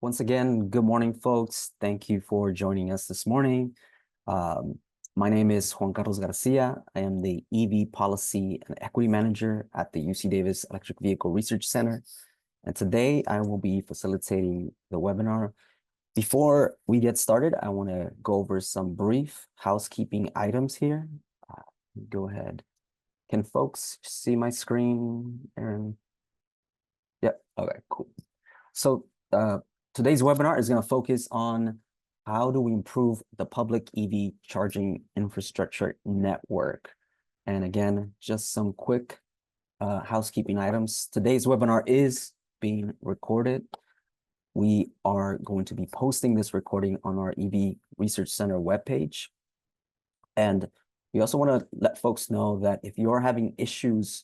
Once again, good morning, folks. Thank you for joining us this morning. My name is Juan Garcia. I am the EV Policy and Equity Manager at the UC Davis Electric Vehicle Research Center. And today I will be facilitating the webinar. Before we get started, I want to go over some brief housekeeping items here. Go ahead. Can folks see my screen, Aaron? Yep, okay, cool. So today's webinar is going to focus on how do we improve the public EV charging infrastructure network. And again, just some quick housekeeping items. Today's webinar is being recorded. We are going to be posting this recording on our EV Research Center webpage. And we also want to let folks know that if you are having issues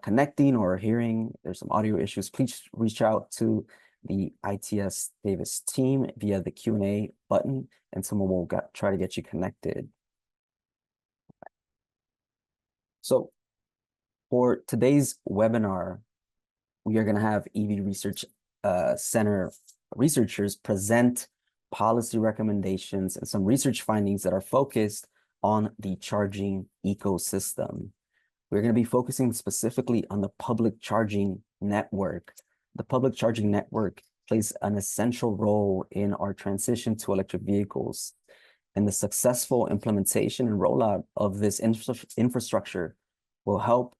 connecting or hearing, there's some audio issues, please reach out to the ITS Davis team via the Q&A button, and someone will try to get you connected. So for today's webinar, we are going to have EV Research Center researchers present policy recommendations and some research findings that are focused on the charging ecosystem. We're going to be focusing specifically on the public charging network. The public charging network plays an essential role in our transition to electric vehicles, and the successful implementation and rollout of this infrastructure will help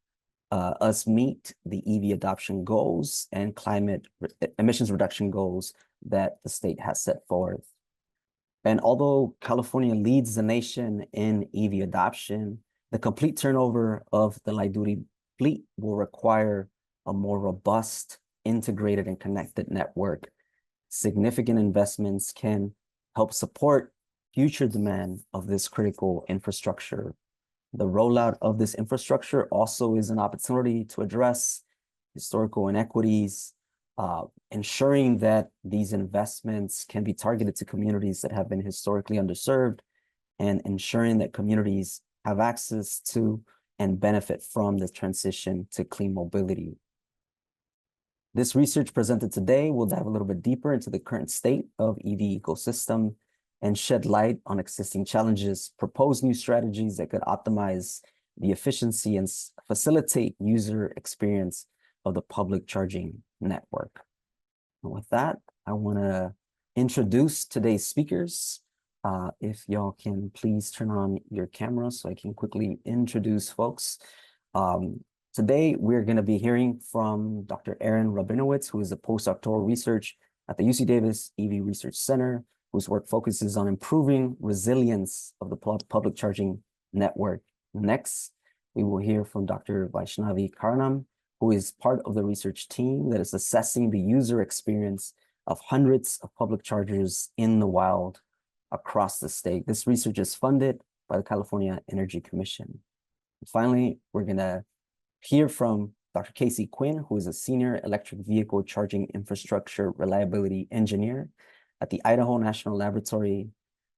us meet the EV adoption goals and climate emissions reduction goals that the state has set forth. And although California leads the nation in EV adoption, the complete turnover of the light-duty fleet will require a more robust, integrated, and connected network. Significant investments can help support future demand of this critical infrastructure. The rollout of this infrastructure also is an opportunity to address historical inequities, ensuring that these investments can be targeted to communities that have been historically underserved, and ensuring that communities have access to and benefit from the transition to clean mobility. This research presented today will dive a little bit deeper into the current state of EV ecosystem and shed light on existing challenges, propose new strategies that could optimize the efficiency and facilitate user experience of the public charging network. And with that, I want to introduce today's speakers. If y'all can please turn on your camera so I can quickly introduce folks. Today, we're going to be hearing from Dr. Rabinowitz, who is a postdoctoral research at the UC Davis EV Research Center, whose work focuses on improving resilience of the public charging network. Next, we will hear from Dr. Vaishnavi Karanam, who is part of the research team that is assessing the user experience of hundreds of public chargers in the wild across the state. This research is funded by the California Energy Commission. And finally, we're going to hear from Dr. Quinn, who is a senior electric vehicle charging infrastructure reliability engineer at the Idaho National Laboratory.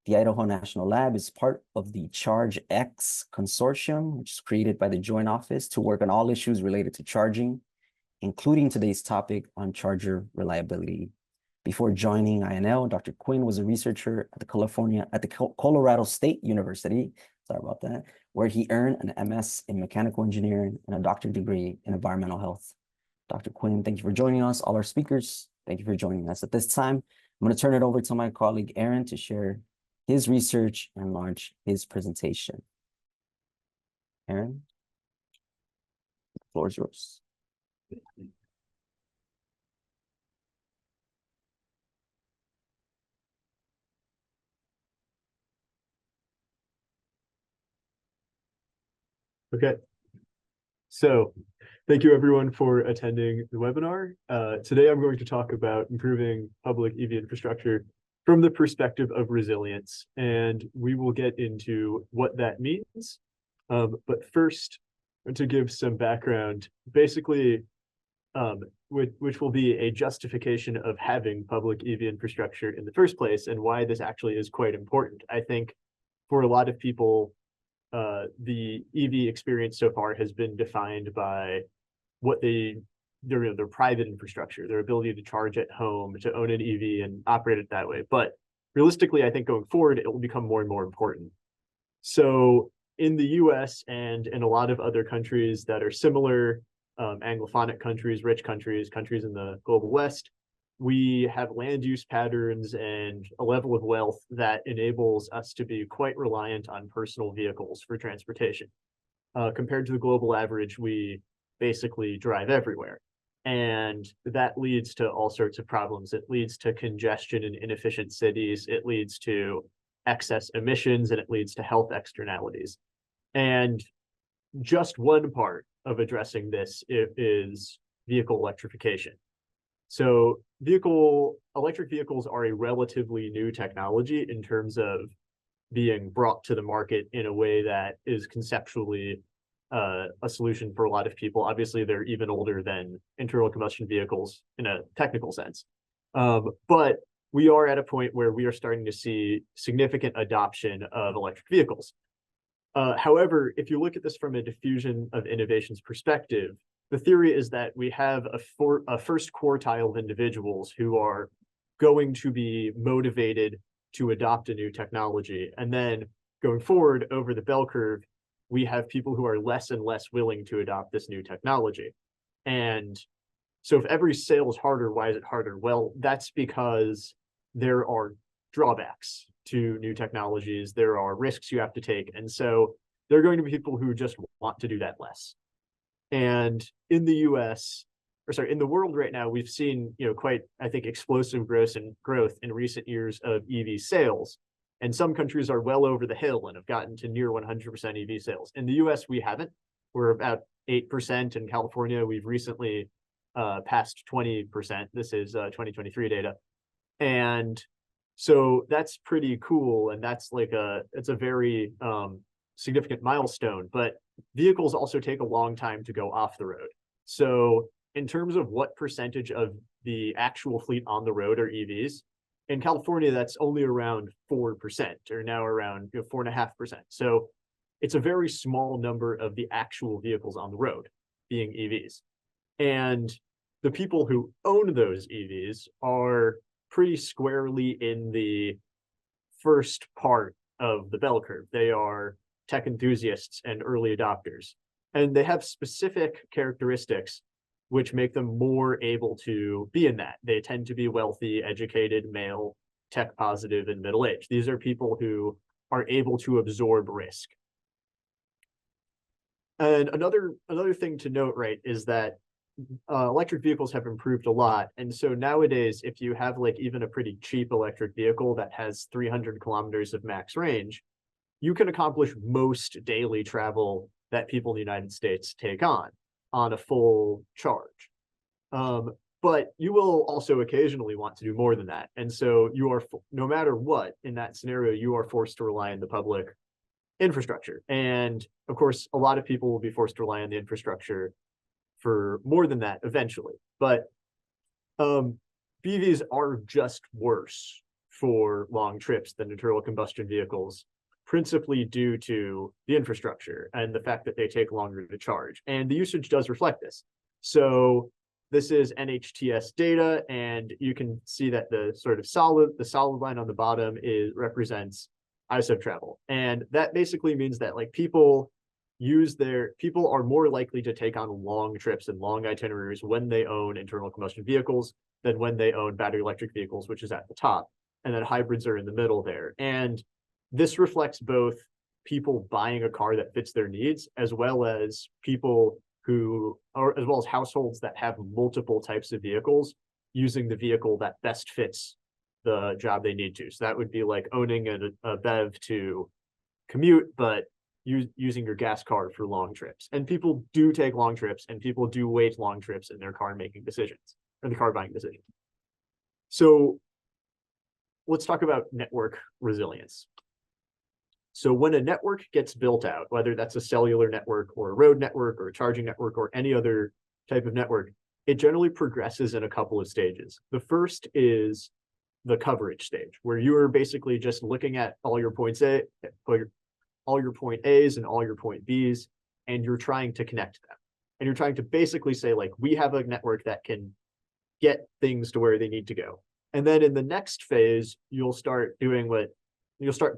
The Idaho National Lab is part of the ChargeX consortium, which is created by the Joint Office to work on all issues related to charging, including today's topic on charger reliability. Before joining INL, Dr. Quinn was a researcher at the Colorado State University, sorry about that, where he earned an MS in mechanical engineering and a doctorate degree in environmental health. Dr. Quinn, thank you for joining us. All our speakers, thank you for joining us. At this time, I'm going to turn it over to my colleague, Aaron, to share his research and launch his presentation. Aaron, the floor is yours. Okay, so thank you everyone for attending the webinar. Today I'm going to talk about improving public EV infrastructure from the perspective of resilience, and we will get into what that means. But first, to give some background, basically, which will be a justification of having public EV infrastructure in the first place and why this actually is quite important. I think for a lot of people, the EV experience so far has been defined by what they their private infrastructure, their ability to charge at home, to own an EV and operate it that way. But realistically, I think going forward, it will become more and more important. So in the US and in a lot of other countries that are similar, Anglophonic countries, rich countries, countries in the global West, we have land use patterns and a level of wealth that enables us to be quite reliant on personal vehicles for transportation. Compared to the global average, we basically drive everywhere. And that leads to all sorts of problems. It leads to congestion in inefficient cities. It leads to excess emissions, and it leads to health externalities. And just one part of addressing this is vehicle electrification. So electric vehicles are a relatively new technology in terms of being brought to the market in a way that is conceptually a solution for a lot of people. Obviously, they're even older than internal combustion vehicles in a technical sense. But we are at a point where we are starting to see significant adoption of electric vehicles. However, if you look at this from a diffusion of innovations perspective, the theory is that we have a first quartile of individuals who are going to be motivated to adopt a new technology. And then going forward over the bell curve, we have people who are less and less willing to adopt this new technology. And so if every sale is harder, why is it harder? Well, that's because there are drawbacks to new technologies. There are risks you have to take. And so there are going to be people who just want to do that less. And in the US, or sorry, in the world right now, we've seen, quite, I think, explosive growth in recent years of EV sales. And some countries are well over the hill and have gotten to near 100% EV sales. In the US, we haven't. We're about 8%. In California, we've recently passed 20%. This is 2023 data. And so that's pretty cool. And that's it's a very significant milestone. But vehicles also take a long time to go off the road. So in terms of what percentage of the actual fleet on the road are EVs, in California, that's only around 4%, or now around 4.5%. So it's a very small number of the actual vehicles on the road being EVs. And the people who own those EVs are pretty squarely in the first part of the bell curve. They are tech enthusiasts and early adopters. And they have specific characteristics which make them more able to be in that. They tend to be wealthy, educated, male, tech positive, and middle-aged. These are people who are able to absorb risk. And another thing to note, right, is that electric vehicles have improved a lot. And so nowadays, if you have even a pretty cheap electric vehicle that has 300 kilometers of max range, you can accomplish most daily travel that people in the United States take on a full charge. But you will also occasionally want to do more than that. And so you are, no matter what, in that scenario, you are forced to rely on the public infrastructure. And of course, a lot of people will be forced to rely on the infrastructure for more than that eventually. But BVs are just worse for long trips than internal combustion vehicles, principally due to the infrastructure and the fact that they take longer to charge. And the usage does reflect this. So this is NHTS data, and you can see that the solid line on the bottom represents ISO travel. And that basically means that people are more likely to take on long trips and long itineraries when they own internal combustion vehicles than when they own battery electric vehicles, which is at the top. And then hybrids are in the middle there. And this reflects both people buying a car that fits their needs, as well as households that have multiple types of vehicles using the vehicle that best fits the job they need to. So that would be like owning a BEV to commute, but using your gas car for long trips. And people do take long trips, and people do wait long trips in their car making decisions, or the car buying decisions. So let's talk about network resilience. So when a network gets built out, whether that's a cellular network or a road network or a charging network or any other type of network, it generally progresses in a couple of stages. The first is the coverage stage, where you are basically just looking at all your point A's and all your point B's, and you're trying to connect them. And you're trying to basically say, like, we have a network that can get things to where they need to go. And then in the next phase, you'll start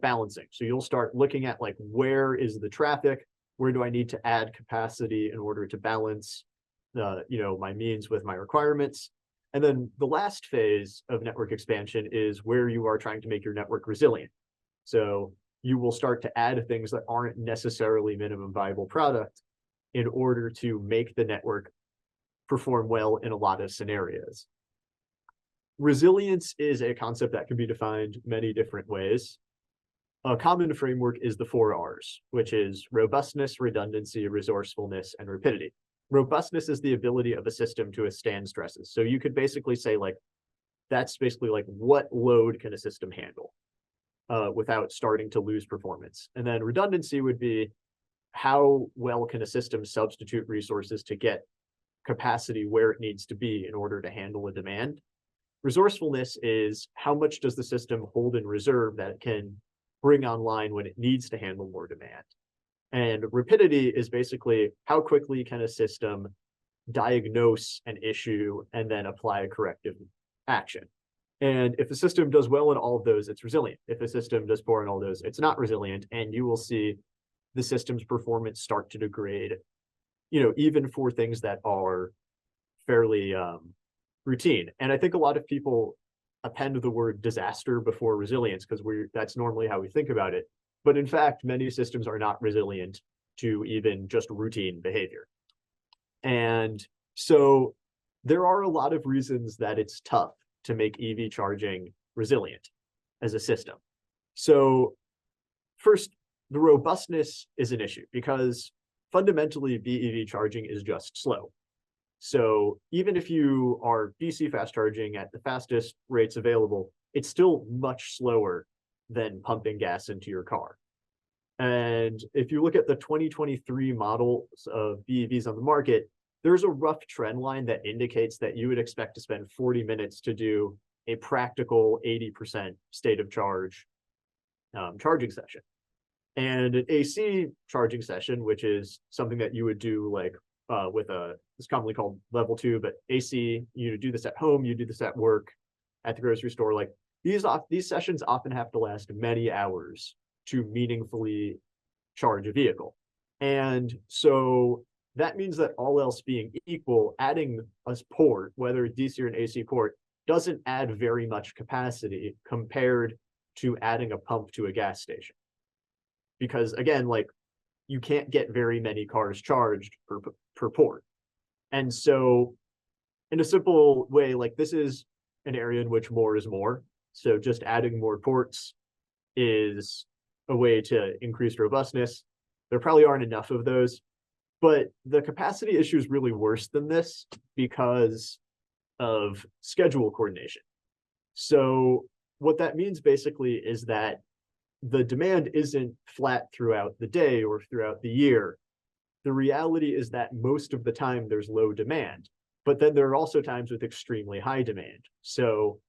balancing. So you'll start looking at, like, where is the traffic? Where do I need to add capacity in order to balance my means with my requirements? And then the last phase of network expansion is where you are trying to make your network resilient. So you will start to add things that aren't necessarily minimum viable product in order to make the network perform well in a lot of scenarios. Resilience is a concept that can be defined many different ways. A common framework is the 4 Rs, which is robustness, redundancy, resourcefulness, and rapidity. Robustness is the ability of a system to withstand stresses. So you could basically say, like, that's basically like what load can a system handle without starting to lose performance. And then redundancy would be how well can a system substitute resources to get capacity where it needs to be in order to handle a demand. Resourcefulness is how much does the system hold in reserve that it can bring online when it needs to handle more demand. And rapidity is basically how quickly can a system diagnose an issue and then apply a corrective action. And if the system does well in all of those, it's resilient. If the system does poor in all those, it's not resilient, and you will see the system's performance start to degrade, even for things that are fairly routine. And I think a lot of people append the word disaster before resilience because that's normally how we think about it. But in fact, many systems are not resilient to even just routine behavior. And so there are a lot of reasons that it's tough to make EV charging resilient as a system. So first, the robustness is an issue because fundamentally BEV charging is just slow. So even if you are DC fast charging at the fastest rates available, it's still much slower than pumping gas into your car. And if you look at the 2023 models of BEVs on the market, there's a rough trend line that indicates that you would expect to spend 40 minutes to do a practical 80% state of charge charging session. And an AC charging session, which is something that you would do like it's commonly called level 2, but AC, you do this at home, you do this at work, at the grocery store. Like these sessions often have to last many hours to meaningfully charge a vehicle. And so that means that all else being equal, adding a port, whether DC or an AC port, doesn't add very much capacity compared to adding a pump to a gas station. Because again, like you can't get very many cars charged per port. And so in a simple way, like this is an area in which more is more. So just adding more ports is a way to increase robustness. There probably aren't enough of those, but the capacity issue is really worse than this because of schedule coordination. So what that means basically is that the demand isn't flat throughout the day or throughout the year. The reality is that most of the time there's low demand, but then there are also times with extremely high demand. So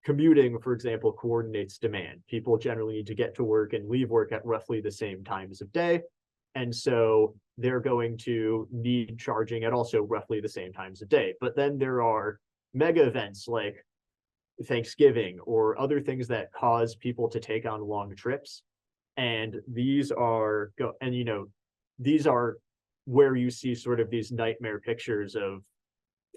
commuting, for example, coordinates demand. People generally need to get to work and leave work at roughly the same times of day. And so they're going to need charging at also roughly the same times of day. But then there are mega events like Thanksgiving or other things that cause people to take on long trips. And these are where you see sort of these nightmare pictures of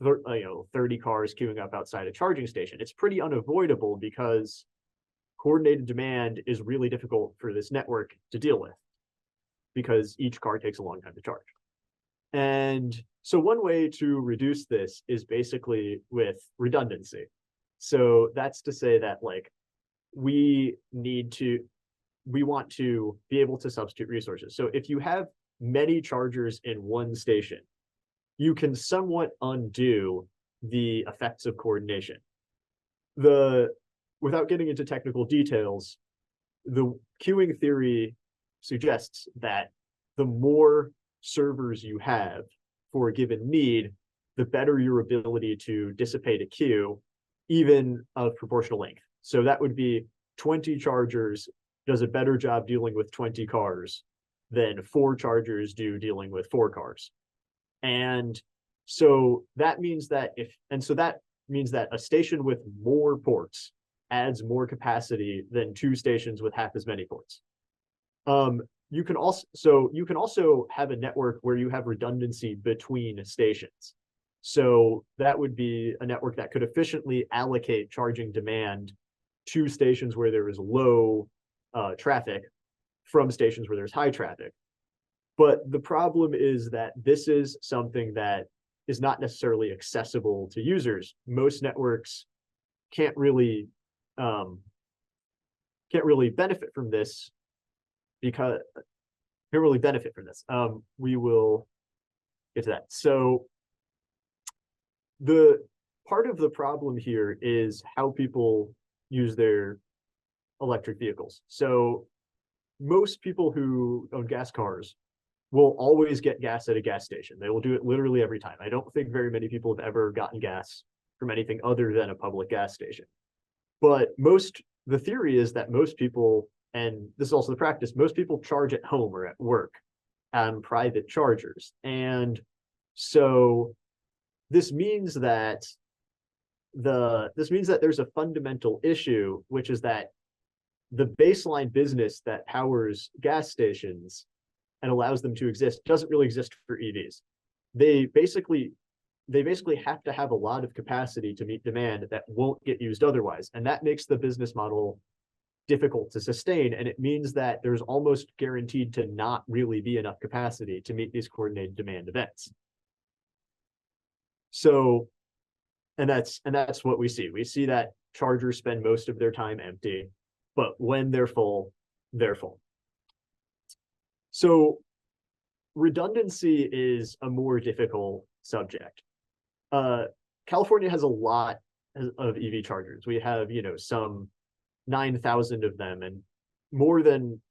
30 cars queuing up outside a charging station. It's pretty unavoidable because coordinated demand is really difficult for this network to deal with because each car takes a long time to charge. And so one way to reduce this is basically with redundancy. So that's to say that like we want to be able to substitute resources. So if you have many chargers in one station, you can somewhat undo the effects of coordination. Without getting into technical details, the queuing theory suggests that the more servers you have for a given need, the better your ability to dissipate a queue, even of proportional length. So that would be 20 chargers does a better job dealing with 20 cars than 4 chargers do dealing with 4 cars. And so that means that a station with more ports adds more capacity than two stations with half as many ports. You can also have a network where you have redundancy between stations. So that would be a network that could efficiently allocate charging demand to stations where there is low traffic from stations where there's high traffic. But the problem is that this is something that is not necessarily accessible to users. Most networks can't really benefit from this because can't really benefit from this. We will get to that. So the part of the problem here is how people use their electric vehicles. So most people who own gas cars will always get gas at a gas station. They will do it literally every time. I don't think very many people have ever gotten gas from anything other than a public gas station. But the theory is that most people, and this is also the practice, most people charge at home or at work on private chargers. And so this means that there's a fundamental issue, which is that the baseline business that powers gas stations and allows them to exist doesn't really exist for EVs. They basically have to have a lot of capacity to meet demand that won't get used otherwise. And that makes the business model difficult to sustain. And it means that there's almost guaranteed to not really be enough capacity to meet these coordinated demand events. So, and that's what we see. We see that chargers spend most of their time empty, but when they're full, they're full. So redundancy is a more difficult subject. California has a lot of EV chargers. We have, some 9,000 of them, and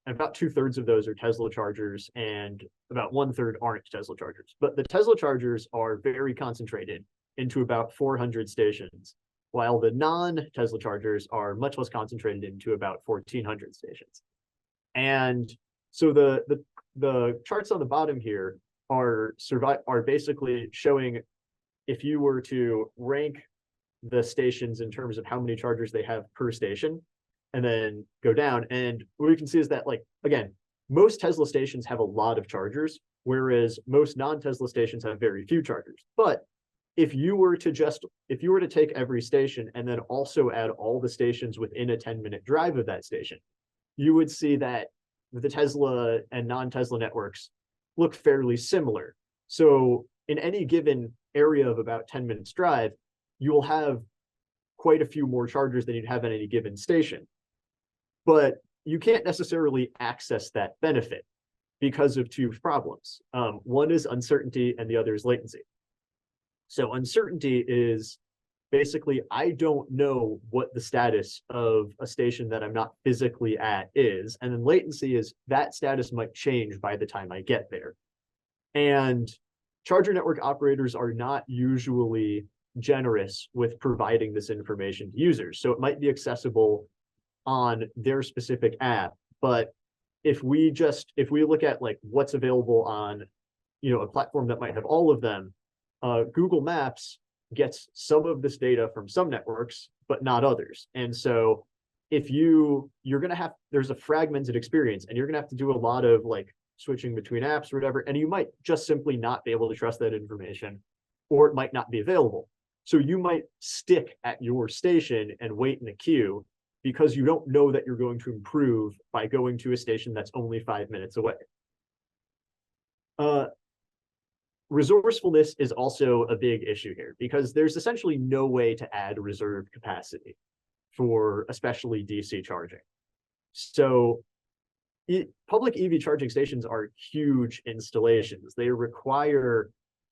about 2/3 of those are Tesla chargers, and about 1/3 aren't Tesla chargers. But the Tesla chargers are very concentrated into about 400 stations, while the non-Tesla chargers are much less concentrated into about 1,400 stations. And so the charts on the bottom here are basically showing, if you were to rank the stations in terms of how many chargers they have per station, and then go down. And what we can see is that, again, most Tesla stations have a lot of chargers, whereas most non-Tesla stations have very few chargers. But if you were to take every station and then also add all the stations within a 10-minute drive of that station, you would see that the Tesla and non-Tesla networks look fairly similar. So in any given area of about 10 minutes drive, you will have quite a few more chargers than you'd have at any given station. But you can't necessarily access that benefit because of two problems. One is uncertainty and the other is latency. So uncertainty is basically, I don't know what the status of a station that I'm not physically at is. And then latency is that status might change by the time I get there. And charger network operators are not usually generous with providing this information to users. So it might be accessible on their specific app, but if we look at what's available on a platform that might have all of them, Google Maps gets some of this data from some networks, but not others. And so if there's a fragmented experience, and you're gonna have to do a lot of switching between apps or whatever, and you might just simply not be able to trust that information, or it might not be available. So you might stick at your station and wait in a queue because you don't know that you're going to improve by going to a station that's only 5 minutes away. Resourcefulness is also a big issue here because there's essentially no way to add reserve capacity for especially DC charging. So public EV charging stations are huge installations. They require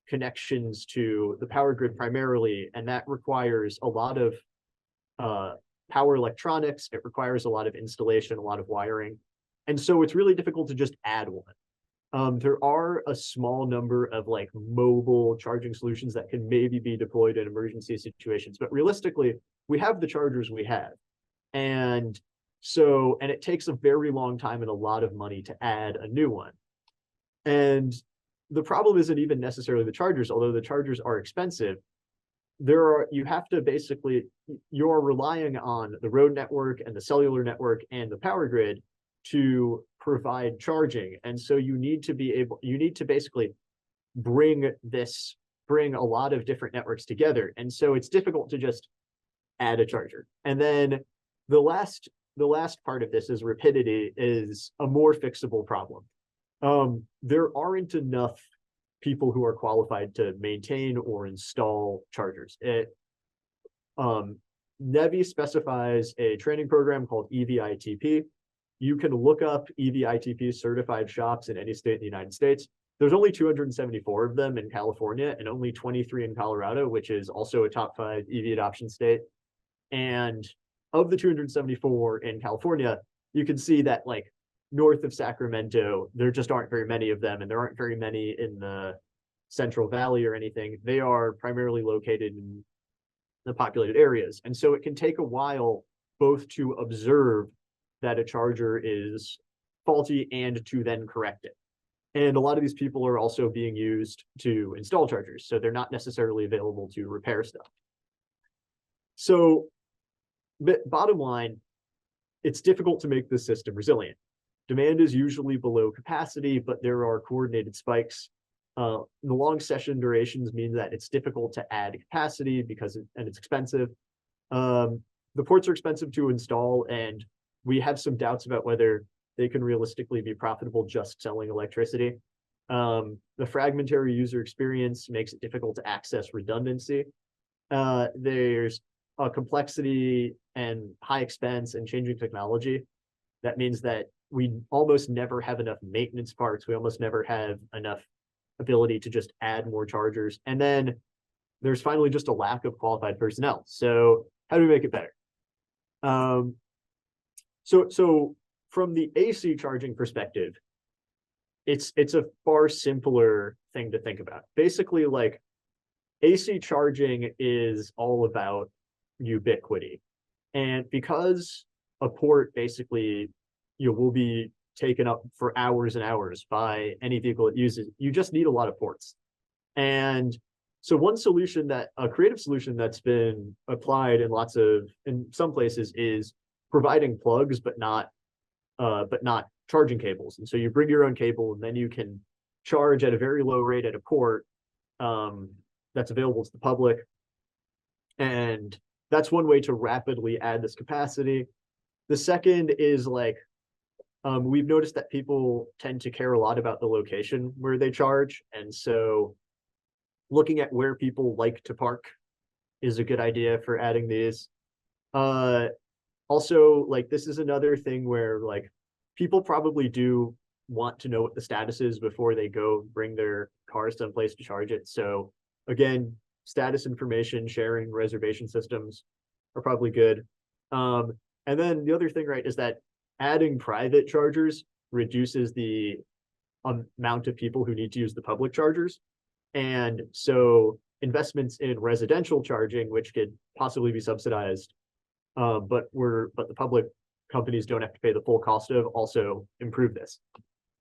connections to the power grid primarily, and that requires a lot of power electronics. It requires a lot of installation, a lot of wiring. And so it's really difficult to just add one. There are a small number of mobile charging solutions that can maybe be deployed in emergency situations, but realistically, we have the chargers we have. And it takes a very long time and a lot of money to add a new one. And the problem isn't even necessarily the chargers, although the chargers are expensive. You have to basically, you're relying on the road network and the cellular network and the power grid to provide charging. And so you need to basically bring a lot of different networks together. And so it's difficult to just add a charger. And then the last part of this is rapidity is a more fixable problem. There aren't enough people who are qualified to maintain or install chargers. NEVI specifies a training program called EVITP. You can look up EVITP certified shops in any state in the United States. There's only 274 of them in California and only 23 in Colorado, which is also a top 5 EV adoption state. And of the 274 in California, you can see that like north of Sacramento, there just aren't very many of them, and there aren't very many in the Central Valley or anything. They are primarily located in the populated areas. And so it can take a while both to observe that a charger is faulty and to then correct it. And a lot of these people are also being used to install chargers, so they're not necessarily available to repair stuff. So, but bottom line, it's difficult to make the system resilient. Demand is usually below capacity, but there are coordinated spikes. The long session durations mean that it's difficult to add capacity and it's expensive. The ports are expensive to install, and we have some doubts about whether they can realistically be profitable just selling electricity. The fragmentary user experience makes it difficult to access redundancy. There's a complexity and high expense and changing technology. That means that we almost never have enough maintenance parts. We almost never have enough ability to just add more chargers. And then there's finally just a lack of qualified personnel. So how do we make it better? So from the AC charging perspective, it's a far simpler thing to think about. Basically, like AC charging is all about ubiquity. And because a port basically will be taken up for hours and hours by any vehicle it uses, you just need a lot of ports. And so one solution, a creative solution that's been applied in some places, is providing plugs, but not charging cables. And so you bring your own cable, and then you can charge at a very low rate at a port that's available to the public. And that's one way to rapidly add this capacity. The second is like, we've noticed that people tend to care a lot about the location where they charge. And so looking at where people like to park is a good idea for adding these. Also, like, this is another thing where like people probably do want to know what the status is before they go bring their cars someplace to charge it. So again, status information sharing, reservation systems are probably good. And then the other thing, right, is that adding private chargers reduces the amount of people who need to use the public chargers. And so investments in residential charging, which could possibly be subsidized, but the public companies don't have to pay the full cost of, also improve this.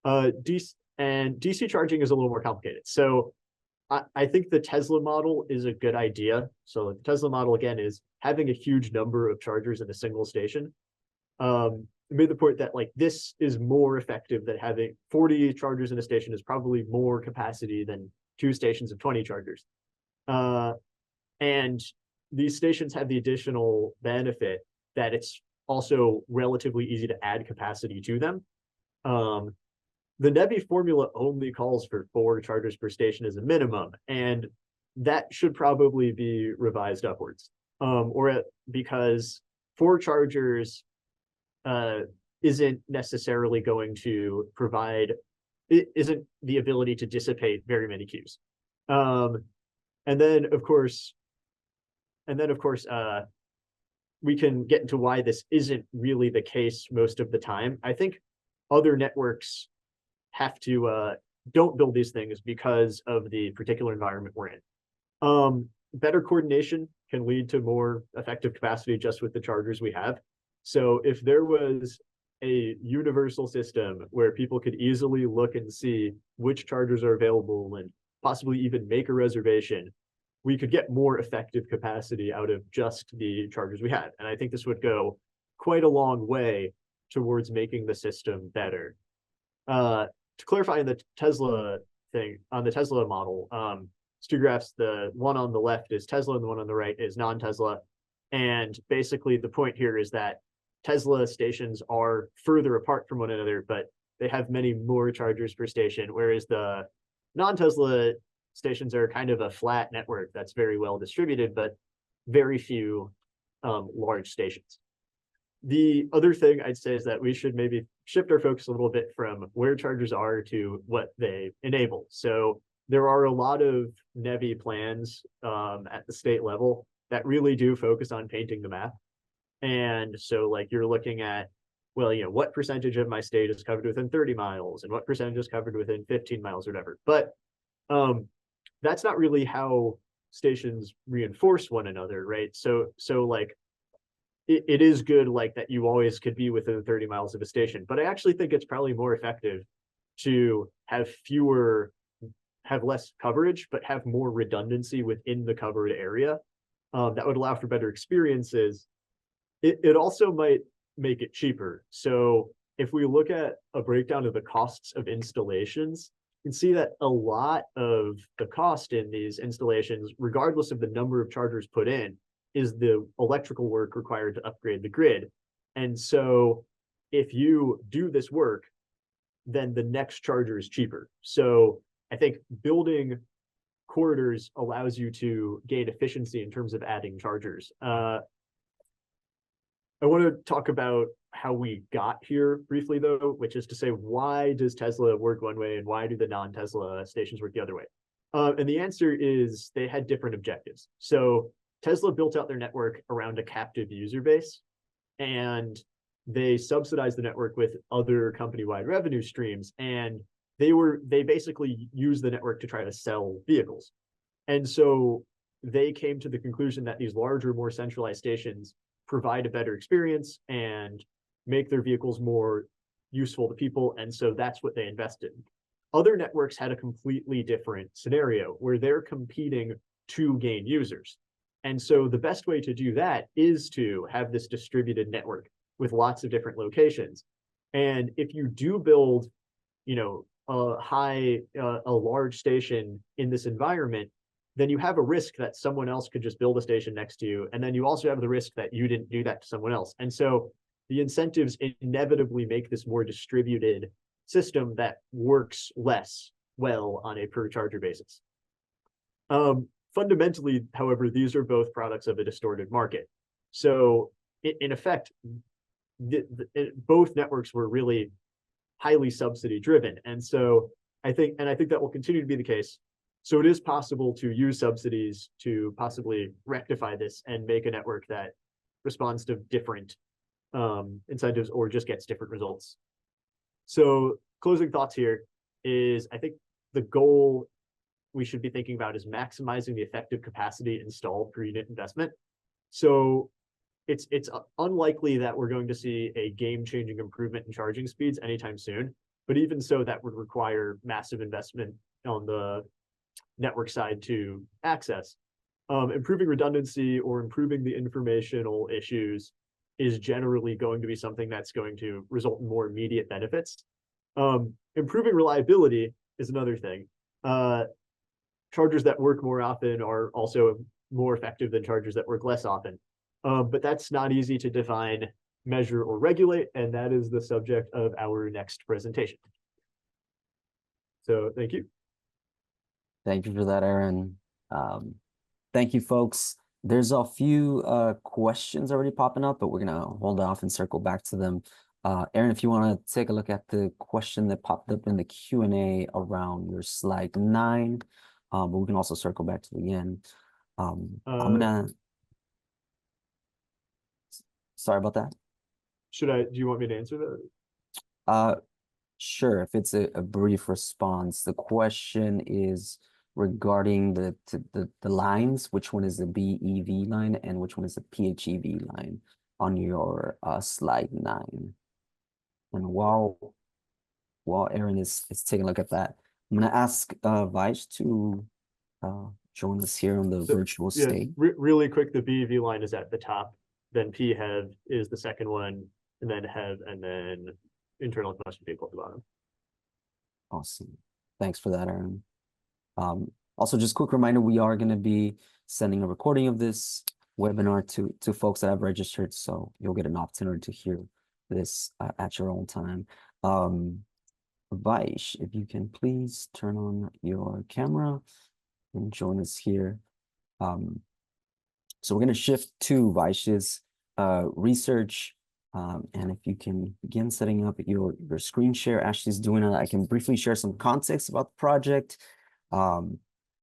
DC charging is a little more complicated. So I think the Tesla model is a good idea. So the Tesla model, again, is having a huge number of chargers in a single station. Made the point that like this is more effective than having 40 chargers in a station is probably more capacity than 2 stations of 20 chargers. And these stations have the additional benefit that it's also relatively easy to add capacity to them. The NEVI formula only calls for 4 chargers per station as a minimum, and that should probably be revised upwards. Because 4 chargers isn't necessarily going to provide, it isn't the ability to dissipate very many queues. And then of course, we can get into why this isn't really the case most of the time. I think other networks have to don't build these things because of the particular environment we're in. Better coordination can lead to more effective capacity just with the chargers we have. So if there was a universal system where people could easily look and see which chargers are available and possibly even make a reservation, we could get more effective capacity out of just the chargers we had. And I think this would go quite a long way towards making the system better. To clarify on the Tesla thing, on the Tesla model, two graphs, the one on the left is Tesla and the one on the right is non-Tesla. And basically the point here is that Tesla stations are further apart from one another, but they have many more chargers per station, whereas the non-Tesla stations are kind of a flat network that's very well distributed, but very few large stations. The other thing I'd say is that we should maybe shift our focus a little bit from where chargers are to what they enable. So there are a lot of NEVI plans at the state level that really do focus on painting the map. And so like you're looking at, well, you know, what percentage of my state is covered within 30 miles and what percentage is covered within 15 miles or whatever. But that's not really how stations reinforce one another, right? So like it is good like that you always could be within 30 miles of a station, but I actually think it's probably more effective to have less coverage, but have more redundancy within the covered area. That would allow for better experiences. It also might make it cheaper. So if we look at a breakdown of the costs of installations, you can see that a lot of the cost in these installations, regardless of the number of chargers put in, is the electrical work required to upgrade the grid. And so if you do this work, then the next charger is cheaper. So I think building corridors allows you to gain efficiency in terms of adding chargers. I want to talk about how we got here briefly, though, which is to say, why does Tesla work one way and why do the non-Tesla stations work the other way? And the answer is they had different objectives. So Tesla built out their network around a captive user base, and they subsidized the network with other company-wide revenue streams, and they basically used the network to try to sell vehicles. And so they came to the conclusion that these larger, more centralized stations provide a better experience and make their vehicles more useful to people. And so that's what they invested in. Other networks had a completely different scenario where they're competing to gain users. And so the best way to do that is to have this distributed network with lots of different locations. And if you do build, you know, a large station in this environment, then you have a risk that someone else could just build a station next to you. And then you also have the risk that you didn't do that to someone else. And so the incentives inevitably make this more distributed system that works less well on a per charger basis. Fundamentally, however, these are both products of a distorted market. So in effect, both networks were really highly subsidy driven. And so I think that will continue to be the case. So it is possible to use subsidies to possibly rectify this and make a network that responds to different incentives or just gets different results. So closing thoughts here is, I think the goal we should be thinking about is maximizing the effective capacity installed per unit investment. So it's unlikely that we're going to see a game-changing improvement in charging speeds anytime soon, but even so, that would require massive investment on the network side to access. Improving redundancy or improving the informational issues is generally going to be something that's going to result in more immediate benefits. Improving reliability is another thing. Chargers that work more often are also more effective than chargers that work less often. But that's not easy to define, measure, or regulate, and that is the subject of our next presentation. So thank you. Thank you for that, Aaron. Thank you, folks. There's a few questions already popping up, but we're gonna hold off and circle back to them. Aaron, if you want to take a look at the question that popped up in the Q&A around your slide 9, but we can also circle back to the end. I'm gonna. Sorry about that. Do you want me to answer that? Sure, if it's a brief response. The question is regarding the lines, which one is the BEV line and which one is the PHEV line on your slide 9. And while Aaron is taking a look at that, I'm gonna ask Vaish to join us here on the virtual stage. Really quick, the BEV line is at the top, then PHEV is the second one, and then HEV, and then internal combustion vehicle at the bottom. Awesome. Thanks for that, Aaron. Also, just quick reminder, we are going to be sending a recording of this webinar to folks that have registered, so you'll get an opportunity to hear this at your own time. Vaish, if you can please turn on your camera and join us here. So we're going to shift to Vaish's research. And if you can begin setting up your screen share, Ashley's doing it. I can briefly share some context about the project.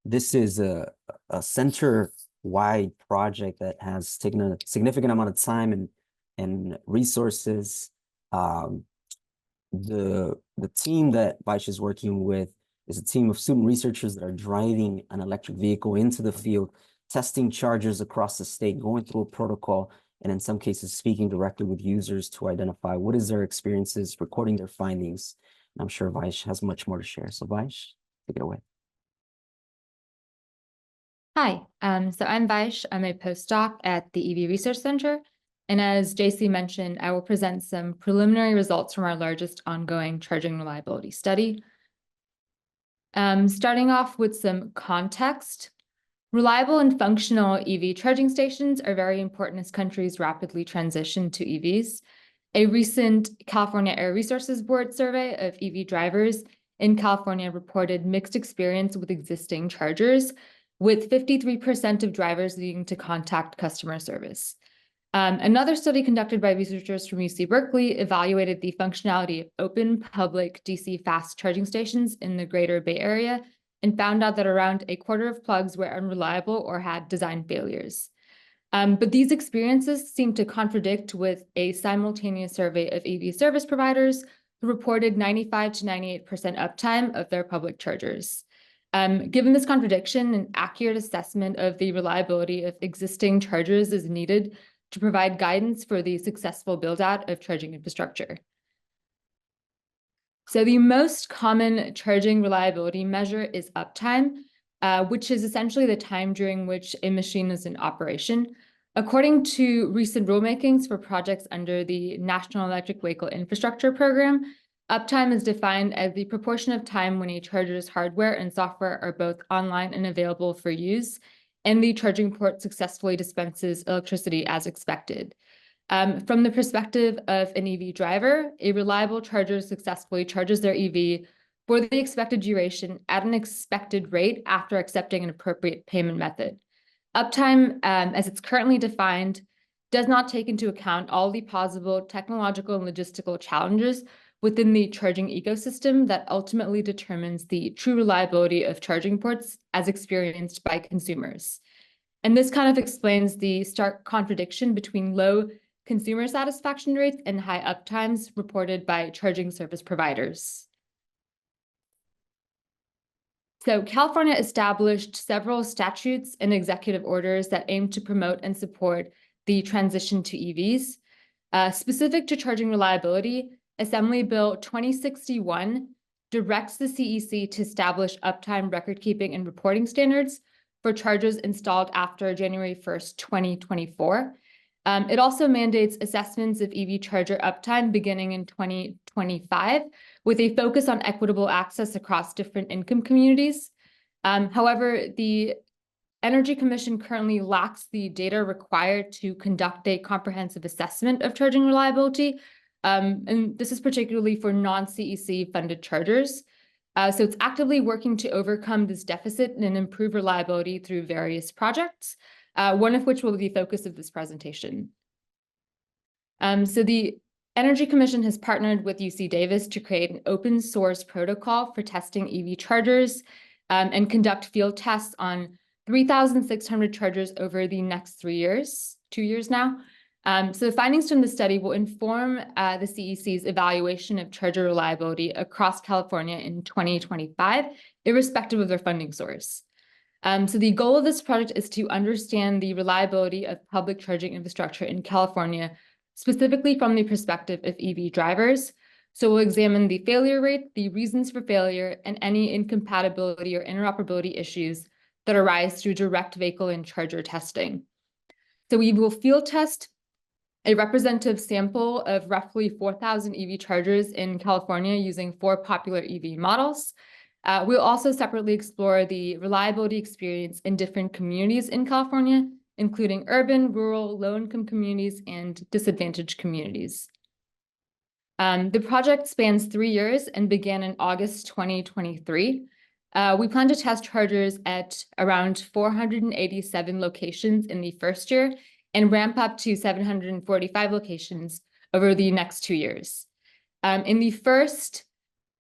This is a center-wide project that has taken a significant amount of time and resources. The team that Vaish is working with is a team of student researchers that are driving an electric vehicle into the field, testing chargers across the state, going through a protocol, and in some cases, speaking directly with users to identify what is their experiences, recording their findings. And I'm sure Vaish has much more to share. So Vaish, take it away. Hi, so I'm Vaish. I'm a postdoc at the EV Research Center. And as JC mentioned, I will present some preliminary results from our largest ongoing charging reliability study. Starting off with some context, reliable and functional EV charging stations are very important as countries rapidly transition to EVs. A recent California Air Resources Board survey of EV drivers in California reported mixed experience with existing chargers, with 53% of drivers needing to contact customer service. Another study conducted by researchers from UC Berkeley evaluated the functionality of open public DC fast charging stations in the greater Bay Area and found out that around a quarter of plugs were unreliable or had design failures. But these experiences seem to contradict with a simultaneous survey of EV service providers who reported 95 to 98% uptime of their public chargers. Given this contradiction, an accurate assessment of the reliability of existing chargers is needed to provide guidance for the successful build-out of charging infrastructure. So the most common charging reliability measure is uptime, which is essentially the time during which a machine is in operation. According to recent rulemakings for projects under the National Electric Vehicle Infrastructure Program, uptime is defined as the proportion of time when a charger's hardware and software are both online and available for use, and the charging port successfully dispenses electricity as expected. From the perspective of an EV driver, a reliable charger successfully charges their EV for the expected duration at an expected rate after accepting an appropriate payment method. Uptime, as it's currently defined, does not take into account all the possible technological and logistical challenges within the charging ecosystem that ultimately determines the true reliability of charging ports as experienced by consumers. And this kind of explains the stark contradiction between low consumer satisfaction rates and high uptimes reported by charging service providers. So California established several statutes and executive orders that aim to promote and support the transition to EVs. Specific to charging reliability, Assembly Bill 2061 directs the CEC to establish uptime record-keeping and reporting standards for chargers installed after January 1st, 2024. It also mandates assessments of EV charger uptime beginning in 2025, with a focus on equitable access across different income communities. However, the Energy Commission currently lacks the data required to conduct a comprehensive assessment of charging reliability, and this is particularly for non-CEC funded chargers. So it's actively working to overcome this deficit and improve reliability through various projects, one of which will be the focus of this presentation. So the Energy Commission has partnered with UC Davis to create an open source protocol for testing EV chargers and conduct field tests on 3,600 chargers over the next 2 years now. So the findings from the study will inform the CEC's evaluation of charger reliability across California in 2025, irrespective of their funding source. So the goal of this project is to understand the reliability of public charging infrastructure in California, specifically from the perspective of EV drivers, So we'll examine the failure rate, the reasons for failure, and any incompatibility or interoperability issues that arise through direct vehicle and charger testing. So we will field test a representative sample of roughly 4,000 EV chargers in California using 4 popular EV models. We'll also separately explore the reliability experience in different communities in California, including urban, rural, low-income communities, and disadvantaged communities. The project spans 3 years and began in August 2023. We plan to test chargers at around 487 locations in the first year and ramp up to 745 locations over the next 2 years. In the first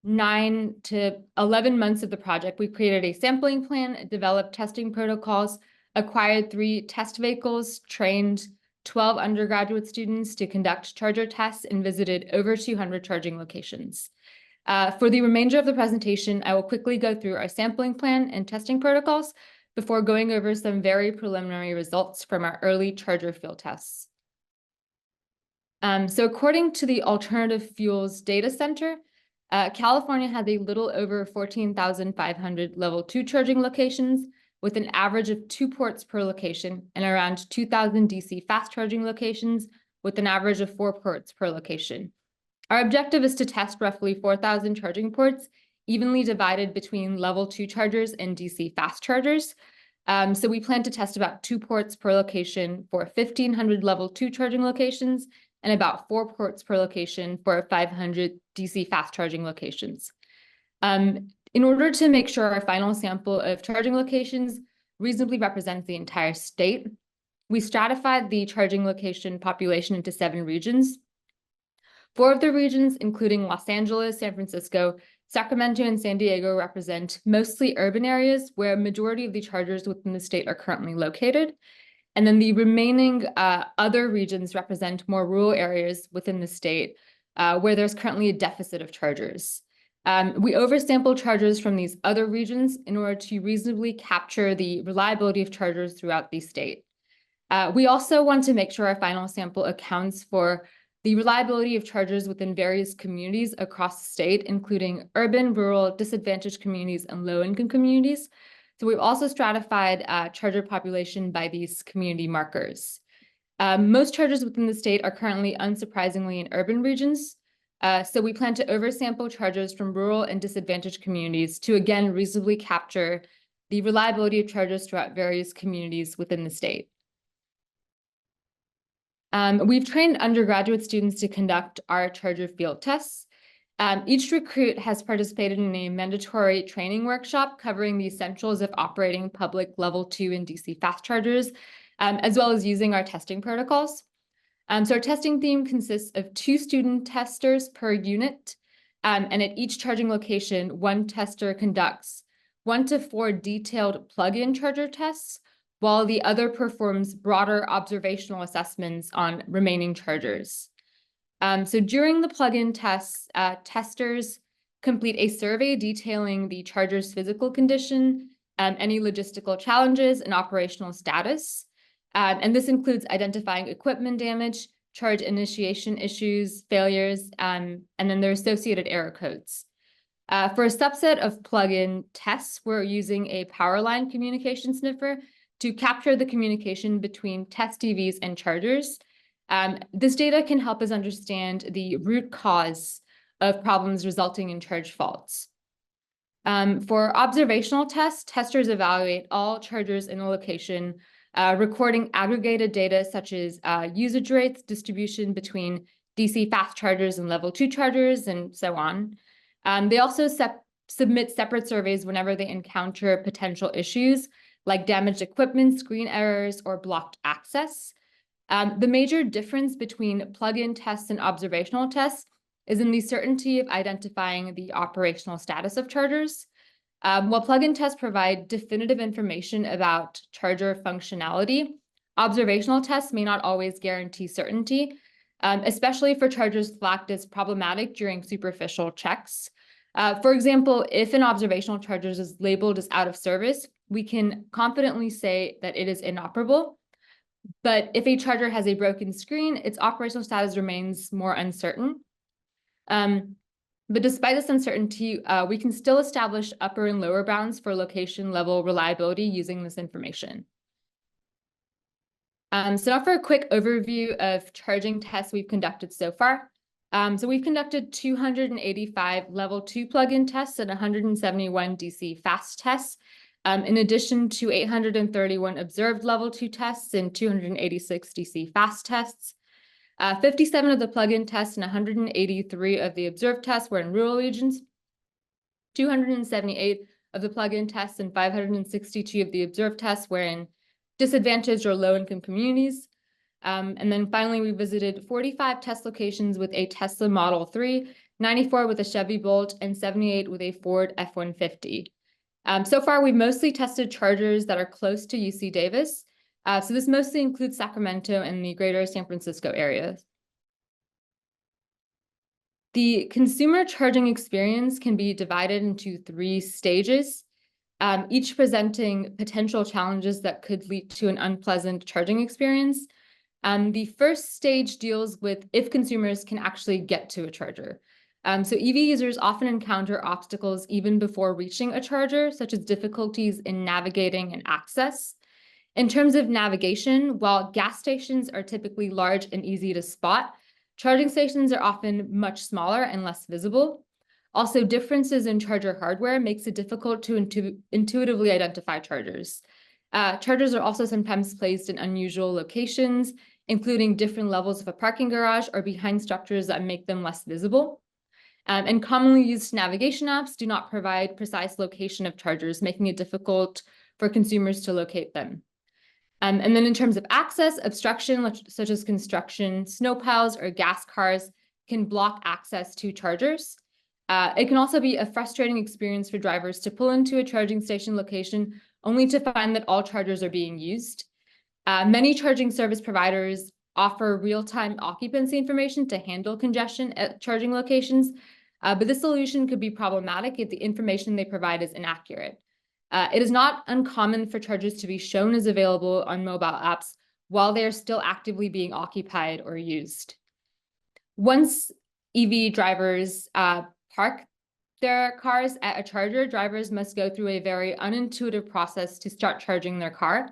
9 to 11 months of the project, we created a sampling plan, developed testing protocols, acquired 3 test vehicles, trained 12 undergraduate students to conduct charger tests, and visited over 200 charging locations. For the remainder of the presentation, I will quickly go through our sampling plan and testing protocols before going over some very preliminary results from our early charger field tests. So according to the Alternative Fuels Data Center, California has a little over 14,500 level 2 charging locations with an average of 2 ports per location and around 2,000 DC fast charging locations with an average of 4 ports per location. Our objective is to test roughly 4,000 charging ports evenly divided between level 2 chargers and DC fast chargers. So we plan to test about 2 ports per location for 1,500 level 2 charging locations and about 4 ports per location for 500 DC fast charging locations. In order to make sure our final sample of charging locations reasonably represents the entire state, we stratified the charging location population into 7 regions. 4 of the regions, including Los Angeles, San Francisco, Sacramento, and San Diego, represent mostly urban areas where a majority of the chargers within the state are currently located. And then the remaining other regions represent more rural areas within the state where there's currently a deficit of chargers. We oversample chargers from these other regions in order to reasonably capture the reliability of chargers throughout the state. We also want to make sure our final sample accounts for the reliability of chargers within various communities across the state, including urban, rural, disadvantaged communities, and low-income communities. So we've also stratified charger population by these community markers. Most chargers within the state are currently, unsurprisingly, in urban regions. So we plan to oversample chargers from rural and disadvantaged communities to, again, reasonably capture the reliability of chargers throughout various communities within the state. We've trained undergraduate students to conduct our charger field tests. Each recruit has participated in a mandatory training workshop covering the essentials of operating public level 2 and DC fast chargers, as well as using our testing protocols. So our testing theme consists of 2 student testers per unit, and at each charging location, 1 tester conducts 1 to 4 detailed plug-in charger tests, while the other performs broader observational assessments on remaining chargers. So during the plug-in tests, testers complete a survey detailing the charger's physical condition, any logistical challenges, and operational status. And this includes identifying equipment damage, charge initiation issues, failures, and then their associated error codes. For a subset of plug-in tests, we're using a power line communication sniffer to capture the communication between test EVs and chargers. This data can help us understand the root cause of problems resulting in charge faults. For observational tests, testers evaluate all chargers in a location, recording aggregated data such as usage rates, distribution between DC fast chargers and level 2 chargers, and so on. They also submit separate surveys whenever they encounter potential issues, like damaged equipment, screen errors, or blocked access. The major difference between plug-in tests and observational tests is in the certainty of identifying the operational status of chargers. While plug-in tests provide definitive information about charger functionality, observational tests may not always guarantee certainty, especially for chargers flagged as problematic during superficial checks. For example, if an observational charger is labeled as out of service, we can confidently say that it is inoperable. But if a charger has a broken screen, its operational status remains more uncertain. But despite this uncertainty, we can still establish upper and lower bounds for location level reliability using this information. So now for a quick overview of charging tests we've conducted so far. So we've conducted 285 level 2 plug-in tests and 171 DC fast tests, in addition to 831 observed level 2 tests and 286 DC fast tests. 57 of the plug-in tests and 183 of the observed tests were in rural regions. 278 of the plug-in tests and 562 of the observed tests were in disadvantaged or low-income communities. And then finally, we visited 45 test locations with a Tesla Model 3, 94 with a Chevy Bolt, and 78 with a Ford F-150. So far, we've mostly tested chargers that are close to UC Davis. So this mostly includes Sacramento and the greater San Francisco area. The consumer charging experience can be divided into 3 stages, each presenting potential challenges that could lead to an unpleasant charging experience. The first stage deals with if consumers can actually get to a charger. So EV users often encounter obstacles even before reaching a charger, such as difficulties in navigating and access. In terms of navigation, while gas stations are typically large and easy to spot, charging stations are often much smaller and less visible. Also, differences in charger hardware makes it difficult to intuitively identify chargers. Chargers are also sometimes placed in unusual locations, including different levels of a parking garage or behind structures that make them less visible. And commonly used navigation apps do not provide precise location of chargers, making it difficult for consumers to locate them. And then in terms of access, obstruction, such as construction, snow piles, or gas cars can block access to chargers. It can also be a frustrating experience for drivers to pull into a charging station location only to find that all chargers are being used. Many charging service providers offer real-time occupancy information to handle congestion at charging locations, but this solution could be problematic if the information they provide is inaccurate. It is not uncommon for chargers to be shown as available on mobile apps while they are still actively being occupied or used. Once EV drivers park their cars at a charger, drivers must go through a very unintuitive process to start charging their car.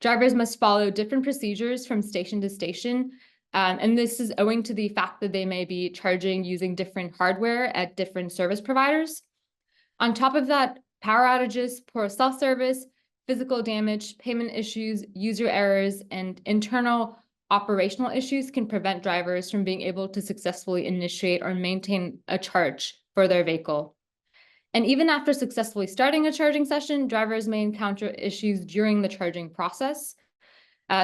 Drivers must follow different procedures from station to station, and this is owing to the fact that they may be charging using different hardware at different service providers. On top of that, power outages, poor self-service, physical damage, payment issues, user errors, and internal operational issues can prevent drivers from being able to successfully initiate or maintain a charge for their vehicle. And even after successfully starting a charging session, drivers may encounter issues during the charging process.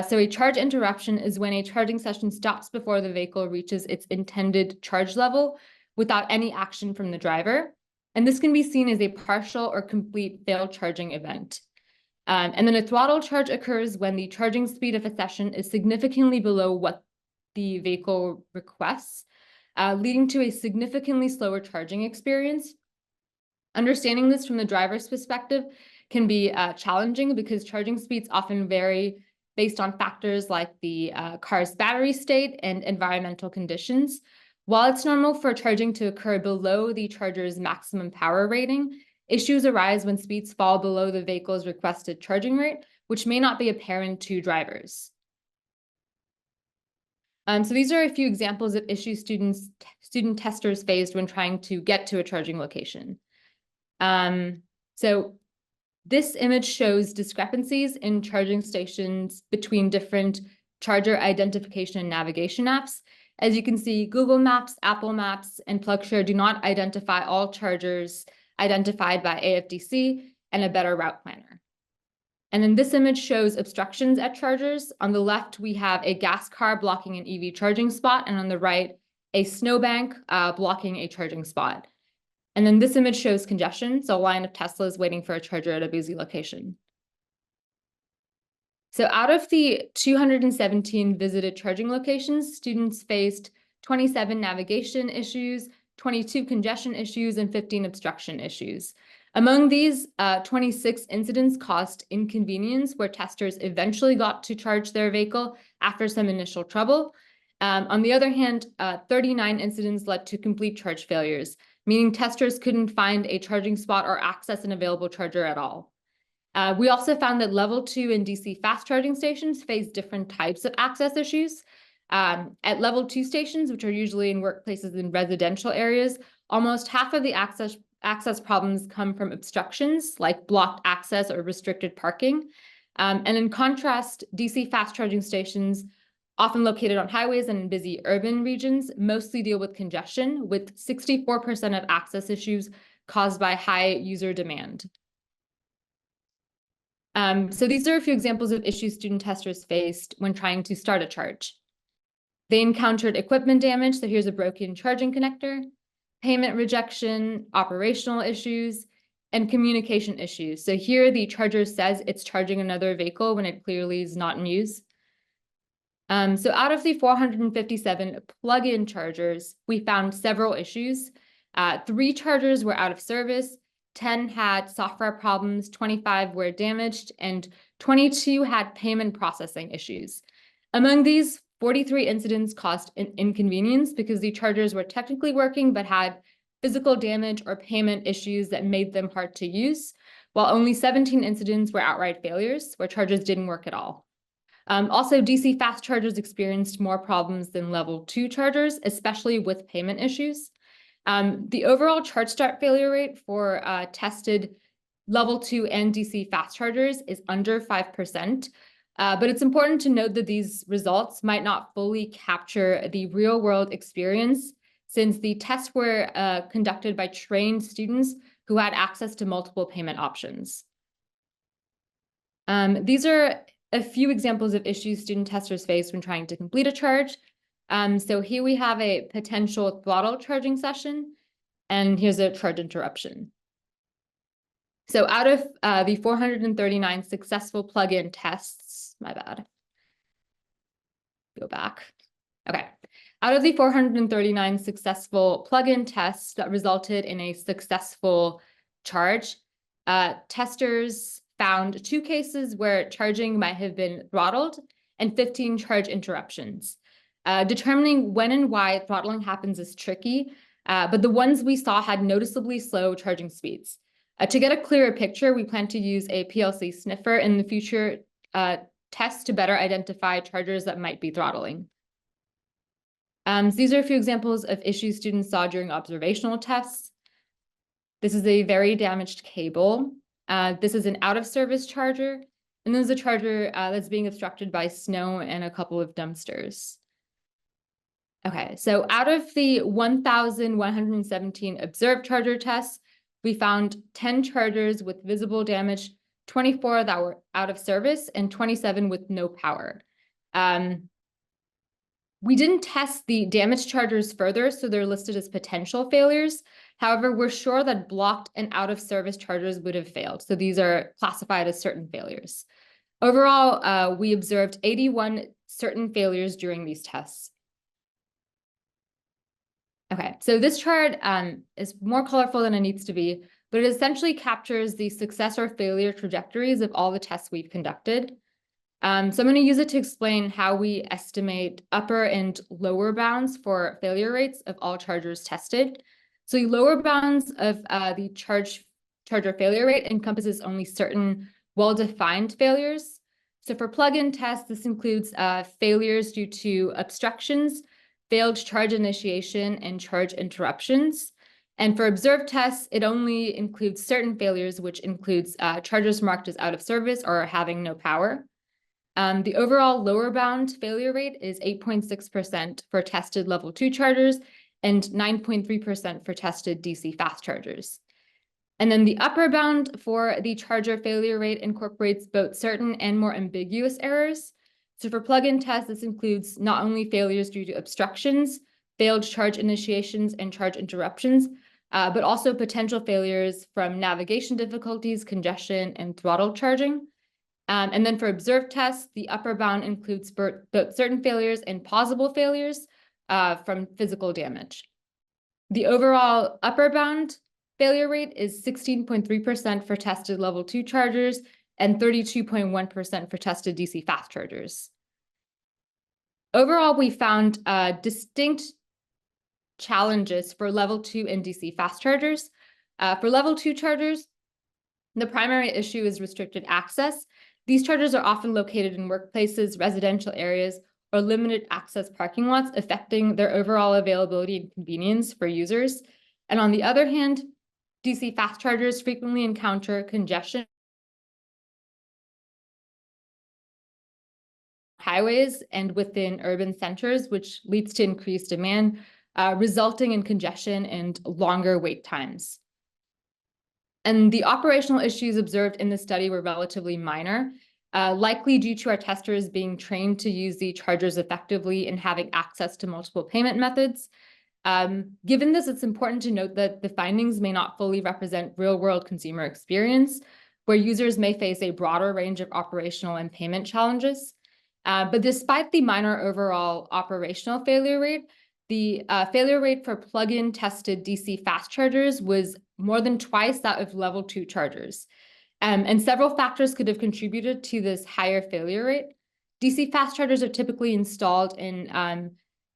So a charge interruption is when a charging session stops before the vehicle reaches its intended charge level without any action from the driver. And this can be seen as a partial or complete failed charging event. And then a throttle charge occurs when the charging speed of a session is significantly below what the vehicle requests, leading to a significantly slower charging experience. Understanding this from the driver's perspective can be challenging because charging speeds often vary based on factors like the car's battery state and environmental conditions. While it's normal for charging to occur below the charger's maximum power rating, issues arise when speeds fall below the vehicle's requested charging rate, which may not be apparent to drivers. So these are a few examples of issues student testers faced when trying to get to a charging location. So this image shows discrepancies in charging stations between different charger identification and navigation apps. As you can see, Google Maps, Apple Maps, and PlugShare do not identify all chargers identified by AFDC and a better route planner. And then this image shows obstructions at chargers. On the left, we have a gas car blocking an EV charging spot, and on the right, a snowbank blocking a charging spot. And then this image shows congestion, so a line of Teslas waiting for a charger at a busy location. So out of the 217 visited charging locations, students faced 27 navigation issues, 22 congestion issues, and 15 obstruction issues. Among these, 26 incidents caused inconvenience where testers eventually got to charge their vehicle after some initial trouble. On the other hand, 39 incidents led to complete charge failures, meaning testers couldn't find a charging spot or access an available charger at all. We also found that level 2 and DC fast charging stations face different types of access issues. At level 2 stations, which are usually in workplaces and residential areas, almost half of the access problems come from obstructions like blocked access or restricted parking. And in contrast, DC fast charging stations, often located on highways and in busy urban regions, mostly deal with congestion, with 64% of access issues caused by high user demand. So these are a few examples of issues student testers faced when trying to start a charge. They encountered equipment damage, so here's a broken charging connector, payment rejection, operational issues, and communication issues. So here the charger says it's charging another vehicle when it clearly is not in use. So out of the 457 plug-in chargers, we found several issues. 3 chargers were out of service, 10 had software problems, 25 were damaged, and 22 had payment processing issues. Among these, 43 incidents caused an inconvenience because the chargers were technically working but had physical damage or payment issues that made them hard to use, while only 17 incidents were outright failures where chargers didn't work at all. Also, DC fast chargers experienced more problems than level 2 chargers, especially with payment issues. The overall charge start failure rate for tested level 2 and DC fast chargers is under 5%. But it's important to note that these results might not fully capture the real world experience, since the tests were conducted by trained students who had access to multiple payment options. These are a few examples of issues student testers face when trying to complete a charge. So here we have a potential throttle charging session, and here's a charge interruption. So out of the 439 successful plug-in tests, my bad. Go back. Okay. Out of the 439 successful plug-in tests that resulted in a successful charge, testers found 2 cases where charging might have been throttled and 15 charge interruptions. Determining when and why throttling happens is tricky, but the ones we saw had noticeably slow charging speeds. To get a clearer picture, we plan to use a PLC sniffer in the future tests to better identify chargers that might be throttling. These are a few examples of issues students saw during observational tests. This is a very damaged cable. This is an out-of-service charger, and this is a charger that's being obstructed by snow and a couple of dumpsters. Okay, so out of the 1,117 observed charger tests, we found 10 chargers with visible damage, 24 that were out of service, and 27 with no power. We didn't test the damaged chargers further, so they're listed as potential failures. However, we're sure that blocked and out-of-service chargers would have failed, so these are classified as certain failures. Overall, we observed 81 certain failures during these tests. Okay, so this chart is more colorful than it needs to be, but it essentially captures the success or failure trajectories of all the tests we've conducted. So I'm going to use it to explain how we estimate upper and lower bounds for failure rates of all chargers tested. So the lower bounds of the charger failure rate encompasses only certain well-defined failures. So for plug-in tests, this includes failures due to obstructions, failed charge initiation, and charge interruptions. And for observed tests, it only includes certain failures, which includes chargers marked as out of service or having no power. The overall lower bound failure rate is 8.6% for tested level 2 chargers and 9.3% for tested DC fast chargers. And then the upper bound for the charger failure rate incorporates both certain and more ambiguous errors. So for plug-in tests, this includes not only failures due to obstructions, failed charge initiations, and charge interruptions, but also potential failures from navigation difficulties, congestion, and throttle charging. And then for observed tests, the upper bound includes both certain failures and plausible failures from physical damage. The overall upper bound failure rate is 16.3% for tested level 2 chargers and 32.1% for tested DC fast chargers. Overall, we found distinct challenges for level 2 and DC fast chargers. For level 2 chargers, the primary issue is restricted access. These chargers are often located in workplaces, residential areas, or limited access parking lots, affecting their overall availability and convenience for users. And on the other hand, DC fast chargers frequently encounter congestion highways and within urban centers, which leads to increased demand, resulting in congestion and longer wait times. And the operational issues observed in the study were relatively minor, likely due to our testers being trained to use the chargers effectively and having access to multiple payment methods. Given this, it's important to note that the findings may not fully represent real-world consumer experience, where users may face a broader range of operational and payment challenges. But despite the minor overall operational failure rate, the failure rate for plug-in tested DC fast chargers was more than twice that of level 2 chargers. And several factors could have contributed to this higher failure rate. DC fast chargers are typically installed in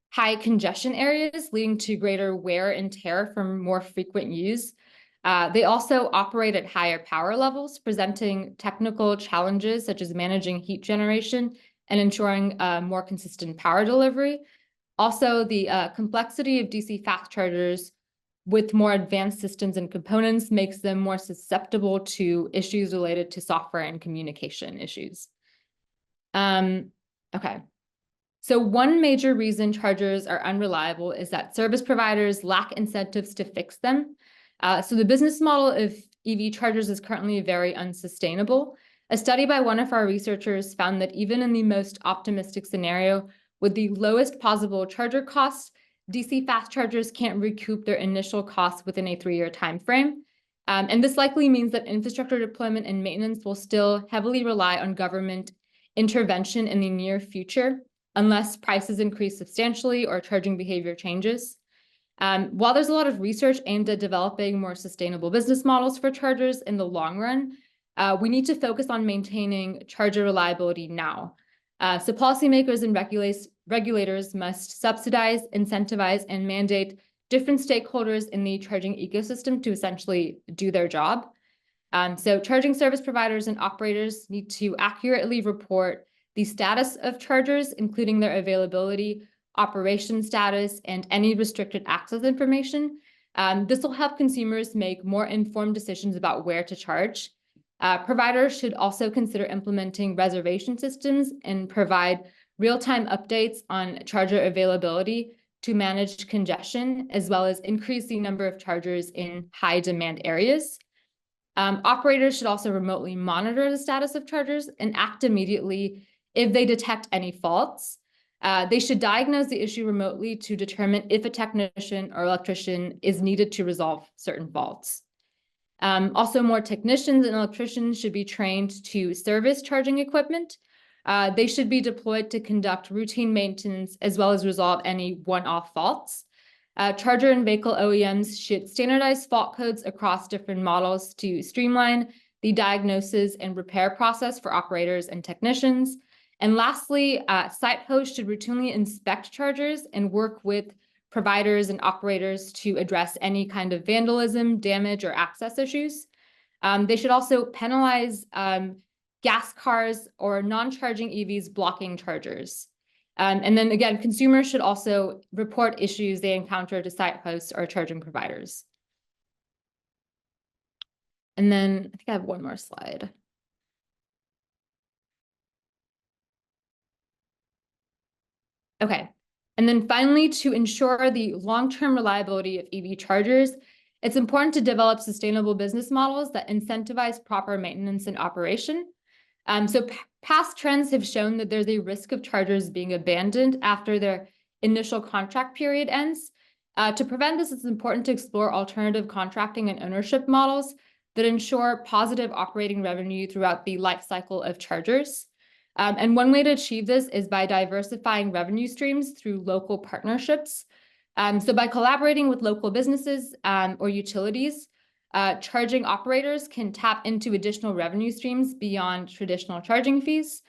high congestion areas, leading to greater wear and tear from more frequent use. They also operate at higher power levels, presenting technical challenges such as managing heat generation and ensuring more consistent power delivery. Also, the complexity of DC fast chargers with more advanced systems and components makes them more susceptible to issues related to software and communication issues. Okay. So one major reason chargers are unreliable is that service providers lack incentives to fix them. So the business model of EV chargers is currently very unsustainable. A study by one of our researchers found that even in the most optimistic scenario, with the lowest possible charger costs, DC fast chargers can't recoup their initial costs within a 3-year time frame. And this likely means that infrastructure deployment and maintenance will still heavily rely on government intervention in the near future, unless prices increase substantially or charging behavior changes. While there's a lot of research aimed at developing more sustainable business models for chargers in the long run, we need to focus on maintaining charger reliability now. So policymakers and regulators must subsidize, incentivize, and mandate different stakeholders in the charging ecosystem to essentially do their job. So charging service providers and operators need to accurately report the status of chargers, including their availability, operation status, and any restricted access information. This will help consumers make more informed decisions about where to charge. Providers should also consider implementing reservation systems and provide real-time updates on charger availability to manage congestion, as well as increase the number of chargers in high-demand areas. Operators should also remotely monitor the status of chargers and act immediately if they detect any faults. They should diagnose the issue remotely to determine if a technician or electrician is needed to resolve certain faults. Also, more technicians and electricians should be trained to service charging equipment. They should be deployed to conduct routine maintenance as well as resolve any one-off faults. Charger and vehicle OEMs should standardize fault codes across different models to streamline the diagnosis and repair process for operators and technicians. And lastly, site hosts should routinely inspect chargers and work with providers and operators to address any kind of vandalism, damage, or access issues. They should also penalize gas cars or non-charging EVs blocking chargers. And then again, consumers should also report issues they encounter to site hosts or charging providers. And then I think I have one more slide. Okay. And then finally, to ensure the long-term reliability of EV chargers, it's important to develop sustainable business models that incentivize proper maintenance and operation. So past trends have shown that there's a risk of chargers being abandoned after their initial contract period ends. To prevent this, it's important to explore alternative contracting and ownership models that ensure positive operating revenue throughout the life cycle of chargers. And one way to achieve this is by diversifying revenue streams through local partnerships. So by collaborating with local businesses or utilities, charging operators can tap into additional revenue streams beyond traditional charging fees.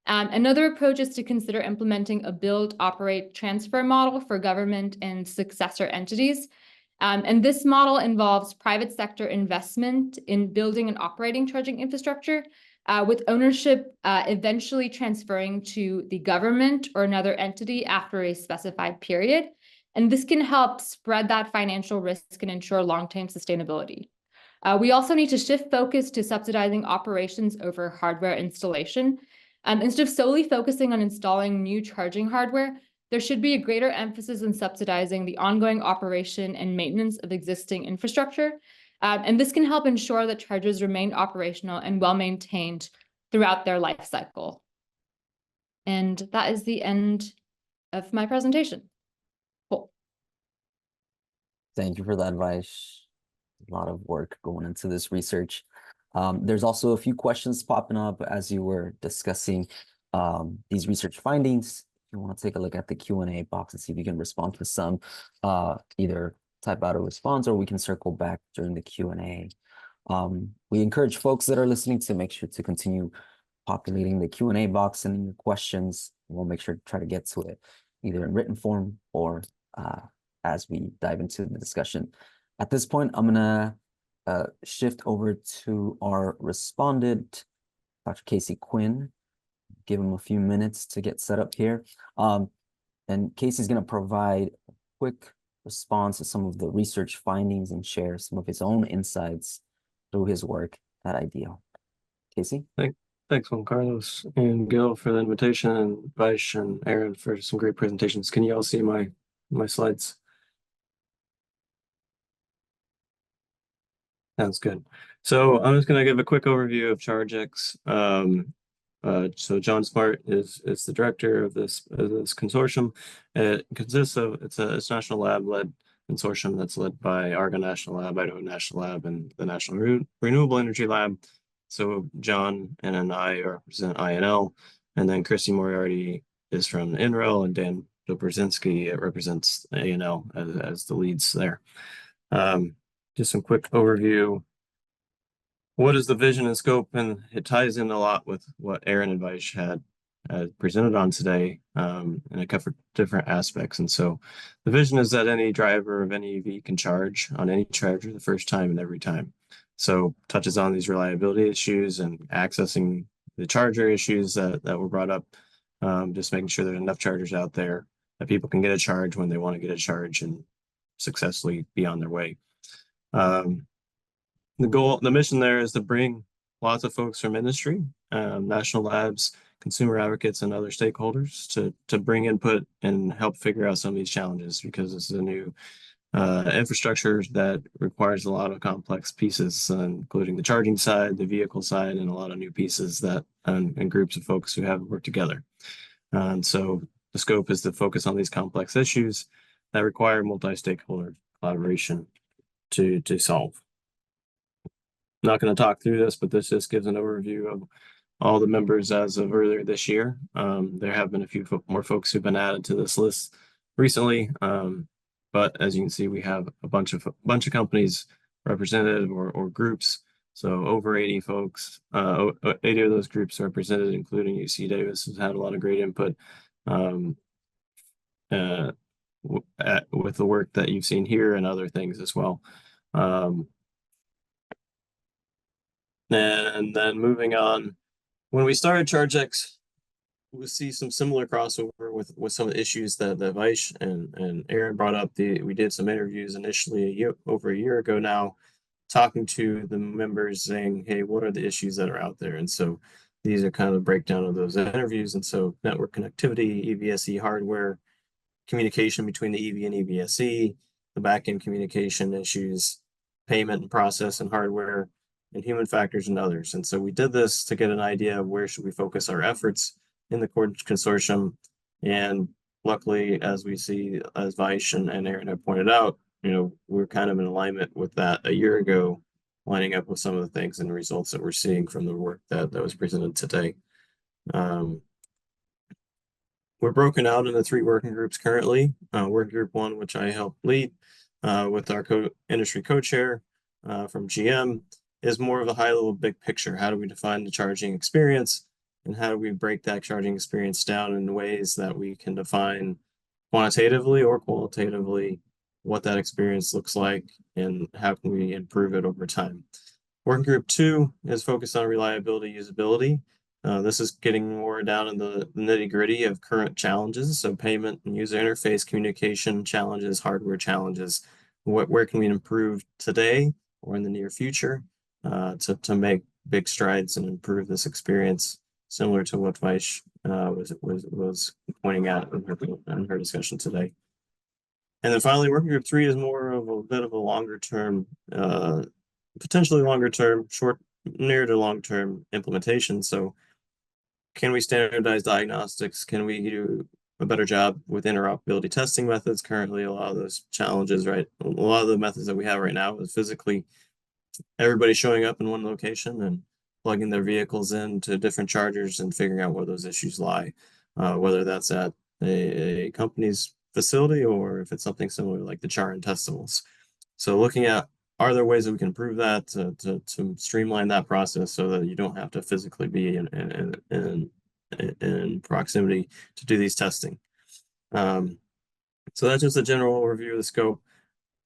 Another approach is to consider implementing a build, operate, transfer model for government and successor entities. And this model involves private sector investment in building and operating charging infrastructure, with ownership eventually transferring to the government or another entity after a specified period. And this can help spread that financial risk and ensure long-term sustainability. We also need to shift focus to subsidizing operations over hardware installation. Instead of solely focusing on installing new charging hardware, there should be a greater emphasis on subsidizing the ongoing operation and maintenance of existing infrastructure. And this can help ensure that chargers remain operational and well-maintained throughout their life cycle. And that is the end of my presentation. Cool. Thank you for that advice. A lot of work going into this research. There's also a few questions popping up as you were discussing these research findings. If you want to take a look at the Q&A box and see if you can respond to some, either type out a response or we can circle back during the Q&A. We encourage folks that are listening to make sure to continue populating the Q&A box and your questions. We'll make sure to try to get to it either in written form or as we dive into the discussion. At this point, I'm gonna shift over to our respondent, Dr. Casey Quinn. Give him a few minutes to get set up here. And Casey's gonna provide a quick response to some of the research findings and share some of his own insights through his work at IDEO. Casey? Thanks, Juan Carlos and Gil for the invitation, and Vaish and Aaron for some great presentations. Can you all see my slides? Sounds good. So I'm just going to give a quick overview of ChargeX. So John Smart is the director of this consortium. It consists of it's a national lab-led consortium that's led by Argonne National Lab, Idaho National Lab, and the National Renewable Energy Lab. So John and I represent INL, and then Christy Moriarty is from NREL, and Dan Dobrzinski represents ANL as the leads there. Just some quick overview. What is the vision and scope? And it ties in a lot with what Aaron and Vaish had presented on today, and it covered different aspects. And so the vision is that any driver of any EV can charge on any charger the first time and every time. So touches on these reliability issues and accessing the charger issues that were brought up, just making sure there's enough chargers out there that people can get a charge when they want to get a charge and successfully be on their way. The mission there is to bring lots of folks from industry, national labs, consumer advocates, and other stakeholders to bring input and help figure out some of these challenges, because this is a new infrastructure that requires a lot of complex pieces, including the charging side, the vehicle side, and a lot of new pieces that and groups of folks who haven't worked together. And so the scope is to focus on these complex issues that require multi-stakeholder collaboration to solve. I'm not going to talk through this, but this just gives an overview of all the members as of earlier this year. There have been a few more folks who've been added to this list recently, but as you can see, we have a bunch of companies represented or groups. So over 80 folks, 80 of those groups are represented, including UC Davis, has had a lot of great input with the work that you've seen here and other things as well. And then moving on, when we started ChargeX, we see some similar crossover with some of the issues that Vaish and Aaron brought up. We did some interviews initially over a year ago now, talking to the members saying, hey, what are the issues that are out there? And so these are kind of a breakdown of those interviews. And so network connectivity, EVSE hardware, communication between the EV and EVSE, the backend communication issues, payment and process and hardware, and human factors and others. And so we did this to get an idea of where should we focus our efforts in the consortium. And luckily, as we see, as Vaish and Aaron have pointed out, we're kind of in alignment with that a year ago, lining up with some of the things and results that we're seeing from the work that was presented today. We're broken out into 3 working groups currently. Working group 1, which I help lead with our industry co-chair from GM, is more of a high-level big picture. How do we define the charging experience and how do we break that charging experience down in ways that we can define quantitatively or qualitatively what that experience looks like and how can we improve it over time. Working group 2 is focused on reliability, usability. This is getting more down in the nitty-gritty of current challenges, so payment and user interface communication challenges, hardware challenges. Where can we improve today or in the near future to make big strides and improve this experience, similar to what Vaish was pointing out in her discussion today. And then finally, working group 3 is more of a bit of a longer term, potentially longer term, near to long term implementation. So can we standardize diagnostics? Can we do a better job with interoperability testing methods? Currently, a lot of those challenges, right? A lot of the methods that we have right now is physically everybody showing up in one location and plugging their vehicles into different chargers and figuring out where those issues lie, whether that's at a company's facility or if it's something similar like the char and testimonials. So looking at, are there ways that we can improve that to streamline that process so that you don't have to physically be in proximity to do these testing? So that's just a general overview of the scope.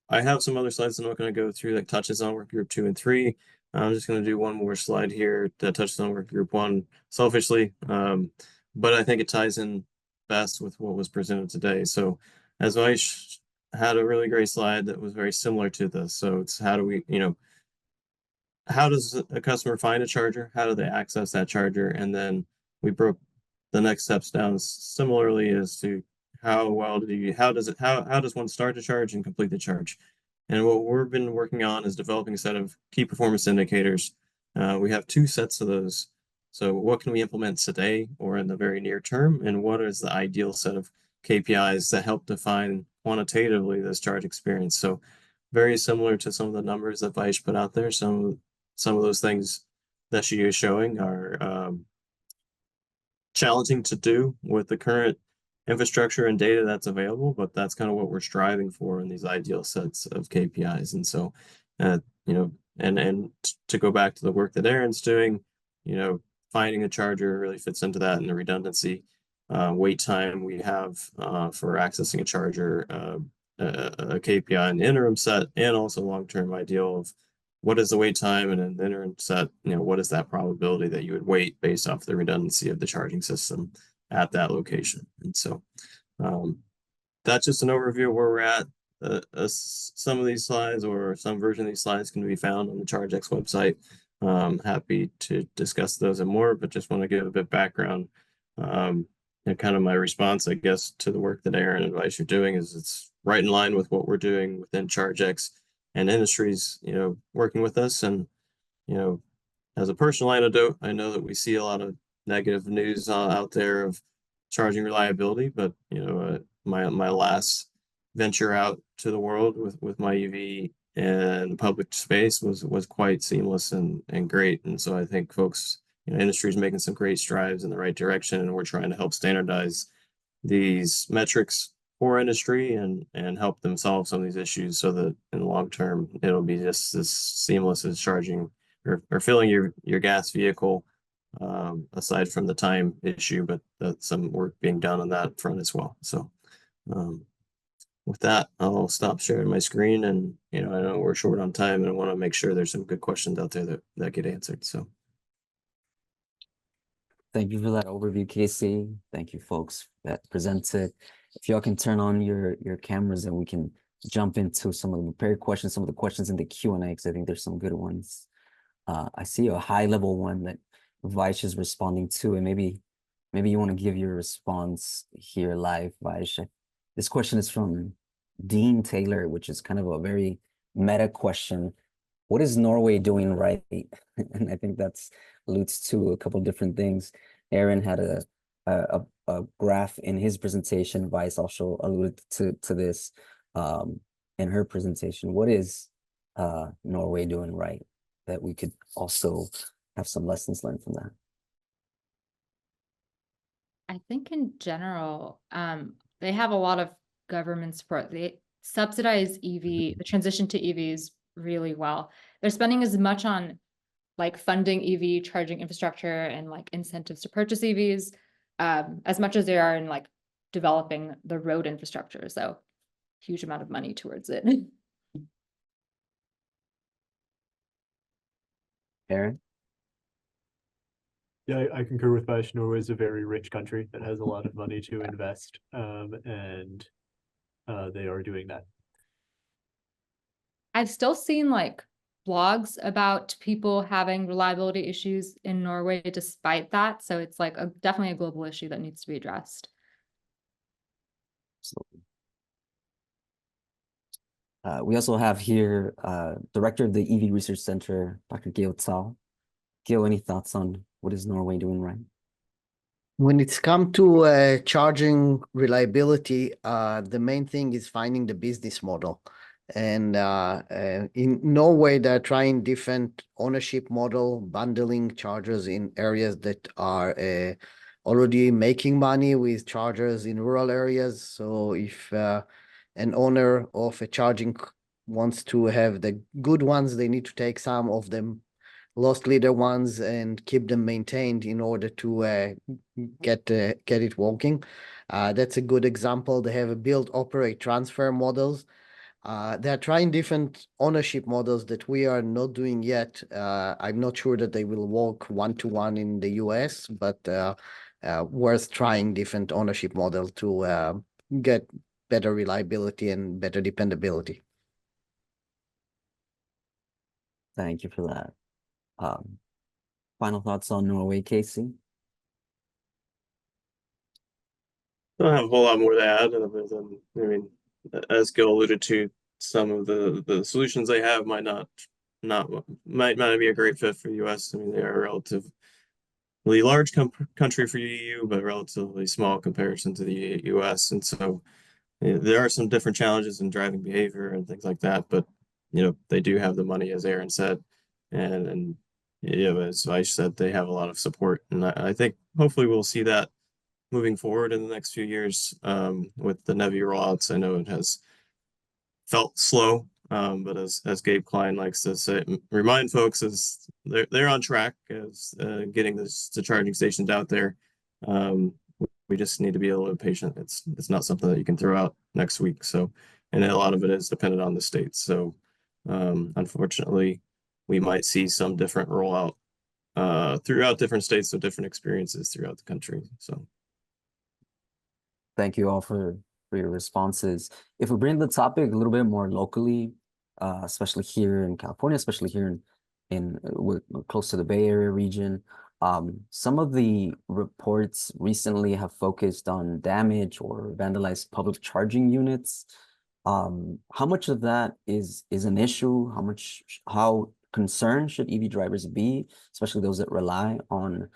I have some other slides I'm not going to go through that touches on work group 2 and 3. I'm just going to do one more slide here that touches on work group 1 selfishly, but I think it ties in best with what was presented today. So as Vaish had a really great slide that was very similar to this. So it's how do we, how does a customer find a charger? How do they access that charger? And then we broke the next steps down similarly as to how does one start to charge and complete the charge? And what we've been working on is developing a set of key performance indicators. We have 2 sets of those. So what can we implement today or in the very near term? And what is the ideal set of KPIs that help define quantitatively this charge experience? So very similar to some of the numbers that Vaish put out there. Some of those things that she is showing are challenging to do with the current infrastructure and data that's available, but that's kind of what we're striving for in these ideal sets of KPIs. And so, and to go back to the work that Aaron's doing, finding a charger really fits into that, and the redundancy, wait time we have for accessing a charger, a KPI in the interim set, and also long-term ideal of what is the wait time, and in the interim set, what is that probability that you would wait based off the redundancy of the charging system at that location. And so that's just an overview of where we're at. Some of these slides or some version of these slides can be found on the ChargeX website. Happy to discuss those and more, but just want to give a bit of background. And kind of my response, I guess, to the work that Aaron and Vaish are doing is it's right in line with what we're doing within ChargeX and industries, working with us. And, as a personal anecdote, I know that we see a lot of negative news out there of charging reliability, but my last venture out to the world with my EV and public space was quite seamless and great. And so I think folks, industry is making some great strides in the right direction, and we're trying to help standardize these metrics for industry and help them solve some of these issues so that in the long term it'll be just as seamless as charging or filling your gas vehicle, aside from the time issue, but that's some work being done on that front as well. So with that, I'll stop sharing my screen, and I know we're short on time and I want to make sure there's some good questions out there that get answered. So Thank you for that overview, Casey. Thank you, folks that presented. If y'all can turn on your cameras and we can jump into some of the prepared questions, some of the questions in the Q&A, because I think there's some good ones. I see a high-level one that Vaish is responding to, and maybe you want to give your response here live, Vaish. This question is from Dean Taylor, which is kind of a very meta question. What is Norway doing right? And I think that's alludes to a couple of different things. Aaron had a graph in his presentation. Vaish also alluded to this in her presentation. What is Norway doing right that we could also have some lessons learned from that? I think in general, they have a lot of government support. They subsidize the transition to EVs really well. They're spending as much on like funding EV charging infrastructure and like incentives to purchase EVs, as much as they are in like developing the road infrastructure. So huge amount of money towards it. Aaron? Yeah, I concur with Vash. Norway is a very rich country that has a lot of money to invest, and they are doing that. I've still seen like blogs about people having reliability issues in Norway despite that. So it's like definitely a global issue that needs to be addressed. Absolutely. We also have here Director of the EV Research Center, Dr. Gil Tsao. Gil, any thoughts on what is Norway doing right? When it's come to charging reliability, the main thing is finding the business model. And in Norway, they're trying different ownership model, bundling chargers in areas that are already making money with chargers in rural areas. So if an owner of a charging wants to have the good ones, they need to take some of them lost leader ones and keep them maintained in order to get it working. That's a good example. They have a build, operate, transfer models. They're trying different ownership models that we are not doing yet. I'm not sure that they will work one-to-one in the US, but worth trying different ownership model to get better reliability and better dependability. Thank you for that. Final thoughts on Norway, Casey? I don't have a whole lot more to add other than, I mean, as Gil alluded to, some of the solutions they have might not be a great fit for the US. I mean, they are a relatively large country for EU, but relatively small comparison to the US. And so there are some different challenges in driving behavior and things like that. But they do have the money, as Aaron said, and as Vaish said, they have a lot of support, and I think hopefully we'll see that moving forward in the next few years with the NEVI rollouts. I know it has felt slow, but as Gabe Klein likes to say, remind folks, is they're on track as getting the charging stations out there. We just need to be a little patient. It's not something that you can throw out next week. So, and a lot of it is dependent on the states. So, unfortunately, we might see some different rollout throughout different states, so different experiences throughout the country. So. Thank you all for your responses. If we bring the topic a little bit more locally, especially here in California, especially here we're close to the Bay Area region, some of the reports recently have focused on damage or vandalized public charging units. How much of that is an issue? How concerned should EV drivers be, especially those that rely on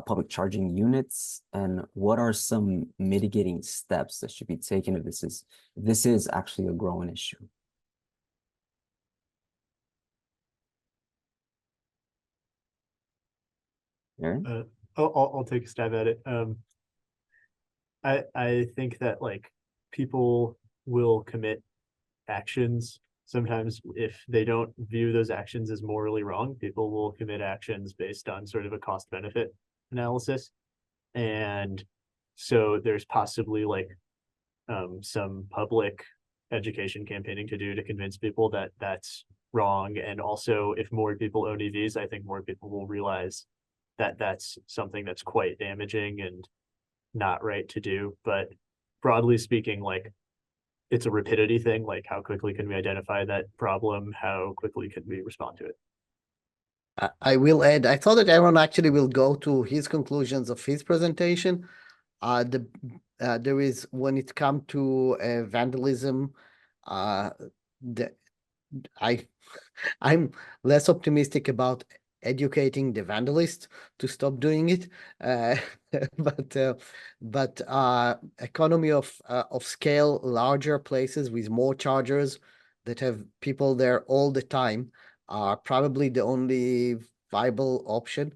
public charging units, and what are some mitigating steps that should be taken if this is actually a growing issue? Aaron? I'll take a stab at it. I think that like people will commit actions. Sometimes if they don't view those actions as morally wrong, people will commit actions based on sort of a cost benefit analysis. And so there's possibly like some public education campaigning to do to convince people that that's wrong. And also, if more people own EVs, I think more people will realize that that's something that's quite damaging and not right to do. But broadly speaking, like it's a rapidity thing, like how quickly can we identify that problem? How quickly can we respond to it? I will add, I thought that Aaron actually will go to his conclusions of his presentation. There is, when it comes to vandalism, I'm less optimistic about educating the vandalists to stop doing it, but economy of scale, larger places with more chargers that have people there all the time are probably the only viable option.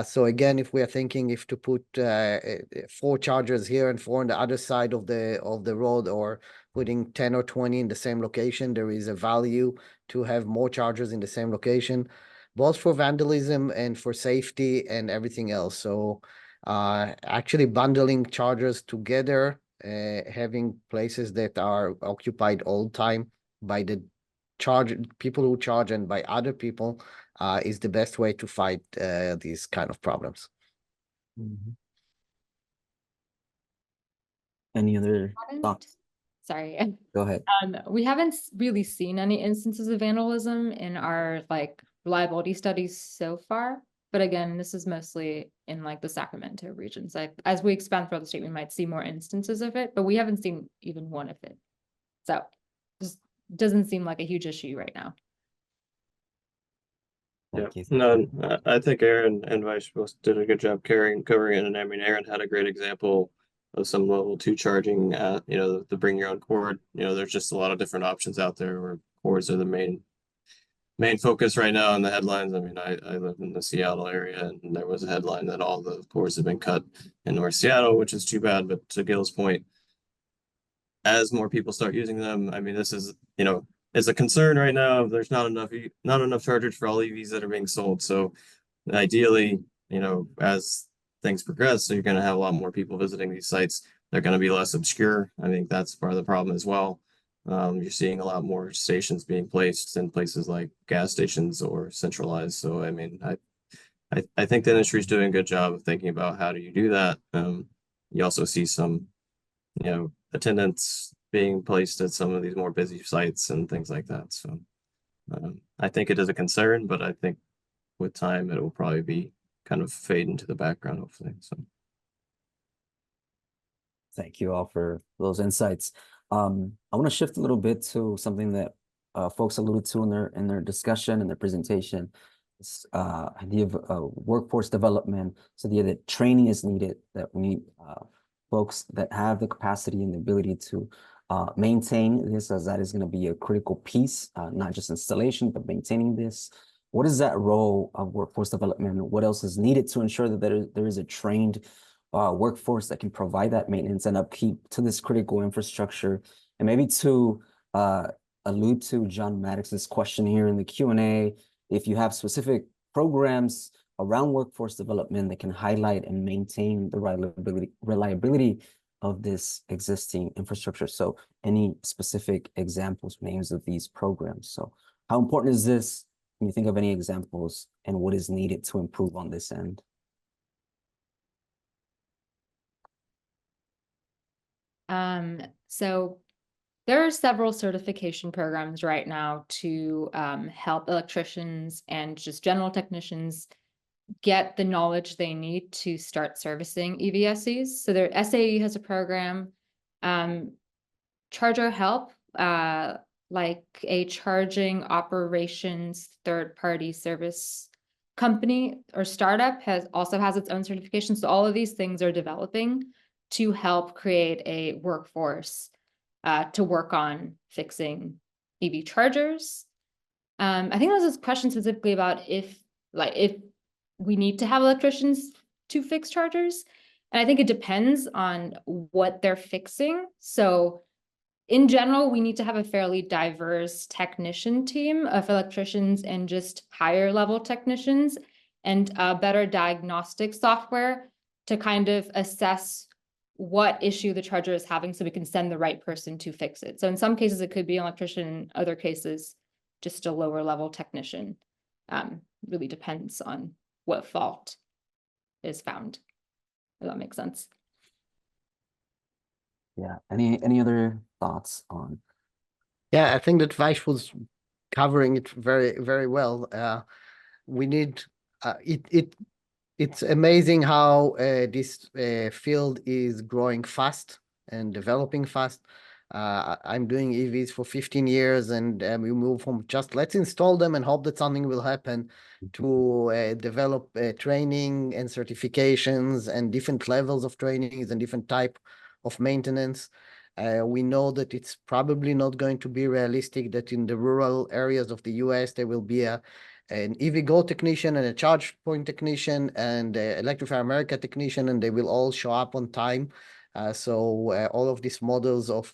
So again, if we are thinking if to put 4 chargers here and 4 on the other side of the road, or putting 10 or 20 in the same location, there is a value to have more chargers in the same location. both for vandalism and for safety and everything else. So actually bundling chargers together, having places that are occupied all the time by the people who charge and by other people is the best way to fight these kind of problems. Any other thoughts? Sorry. Go ahead. We haven't really seen any instances of vandalism in our like reliability studies so far. But again, this is mostly in like the Sacramento regions. Like as we expand throughout the state, we might see more instances of it, but we haven't seen even one of it. So just doesn't seem like a huge issue right now. Yeah, Thank you. no, I think Aaron and Vice both did a good job covering it, and I mean, Aaron had a great example of some level 2 charging. You know, the bring your own cord. You know, there's just a lot of different options out there where cords are the main focus right now in the headlines. I mean, I live in the Seattle area, and there was a headline that all the cords have been cut in North Seattle, which is too bad. But to Gil's point, as more people start using them, I mean, this is, you know, is a concern right now. There's not enough chargers for all EVs that are being sold. So ideally, you know, as things progress, so you're going to have a lot more people visiting these sites. They're going to be less obscure. I think that's part of the problem as well. You're seeing a lot more stations being placed in places like gas stations or centralized. So I mean, I think the industry is doing a good job of thinking about how do you do that. You also see some, you know, attendants being placed at some of these more busy sites and things like that. So I think it is a concern, but I think with time it will probably be kind of fade into the background, hopefully. So Thank you all for those insights. I want to shift a little bit to something that folks alluded to in their discussion and their presentation. This idea of workforce development. So the idea that training is needed, that we need folks that have the capacity and the ability to maintain this, as that is going to be a critical piece, not just installation, but maintaining this. What is that role of workforce development? What else is needed to ensure that there is a trained workforce that can provide that maintenance and upkeep to this critical infrastructure? And maybe to allude to John Maddox's question here in the Q&A, if you have specific programs around workforce development that can highlight and maintain the reliability of this existing infrastructure. So any specific examples, names of these programs. So how important is this? Can you think of any examples and what is needed to improve on this end? So there are several certification programs right now to help electricians and just general technicians get the knowledge they need to start servicing EVSEs. So their SAE has a program, Charger Help, like a charging operations third-party service company or startup also has its own certification. So all of these things are developing to help create a workforce to work on fixing EV chargers. I think there was a question specifically about if we need to have electricians to fix chargers. And I think it depends on what they're fixing. So in general, we need to have a fairly diverse technician team of electricians and just higher level technicians and better diagnostic software to kind of assess what issue the charger is having so we can send the right person to fix it. So in some cases, it could be an electrician, in other cases, just a lower level technician. Really depends on what fault is found. If that makes sense. Yeah. Any other thoughts on? Yeah, I think that Vaish was covering it very, very well. We need it's amazing how this field is growing fast and developing fast. I'm doing EVs for 15 years and we move from just let's install them and hope that something will happen to develop training and certifications and different levels of trainings and different type of maintenance. We know that it's probably not going to be realistic that in the rural areas of the US, there will be an EVgo technician and a charge point technician and Electrify America technician, and they will all show up on time. So all of these models of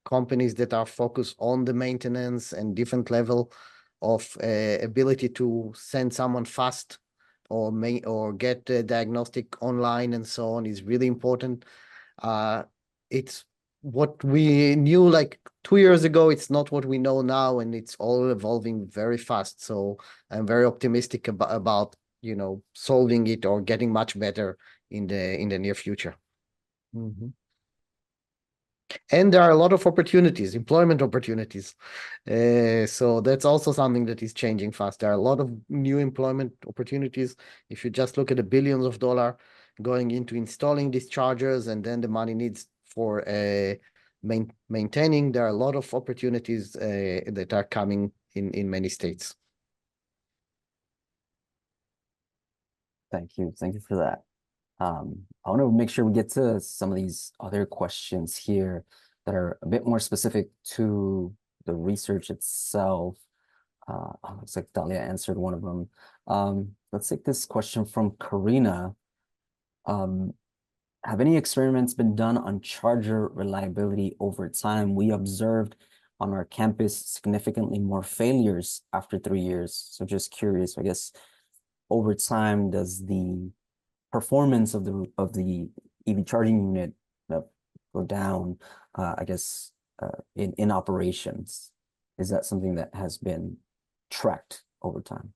companies that are focused on the maintenance and different level of ability to send someone fast or get a diagnostic online and so on is really important. It's what we knew like 2 years ago. It's not what we know now, and it's all evolving very fast. So I'm very optimistic about solving it or getting much better in the near future. And there are a lot of opportunities, employment opportunities. So that's also something that is changing fast. There are a lot of new employment opportunities. If you just look at the billions of dollars going into installing these chargers, and then the money needs for maintaining, there are a lot of opportunities that are coming in many states. Thank you. Thank you for that. I want to make sure we get to some of these other questions here that are a bit more specific to the research itself. Looks like Dalia answered one of them. Let's take this question from Karina. Have any experiments been done on charger reliability over time? We observed on our campus significantly more failures after 3 years. So just curious, I guess, over time, does the performance of the EV charging unit go down, I guess, in operations? Is that something that has been tracked over time?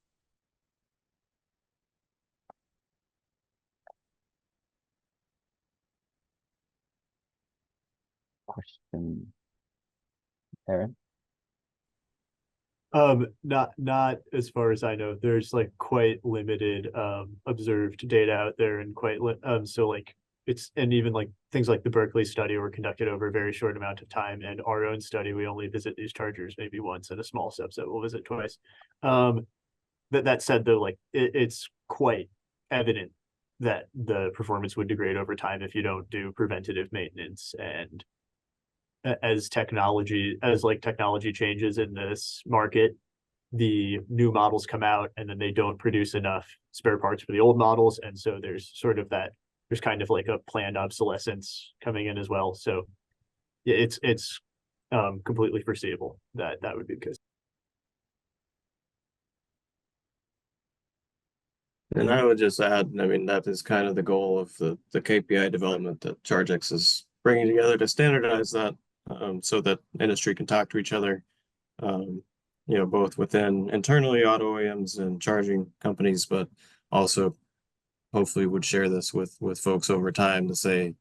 Question, Aaron? Not as far as I know. There's like quite limited observed data out there, and so like and even like things like the Berkeley study were conducted over a very short amount of time, and our own study, we only visit these chargers maybe once, and a small subset we'll visit twice. That said, though, like it's quite evident that the performance would degrade over time if you don't do preventative maintenance. And as technology changes in this market, the new models come out and then they don't produce enough spare parts for the old models, and so there's kind of like a planned obsolescence coming in as well. So yeah, it's completely foreseeable that would be the case. And I would just add, I mean, that is kind of the goal of the KPI development that ChargeX is bringing together to standardize that, so that industry can talk to each other, both within internally auto OEMs and charging companies, but also hopefully would share this with folks over time to say,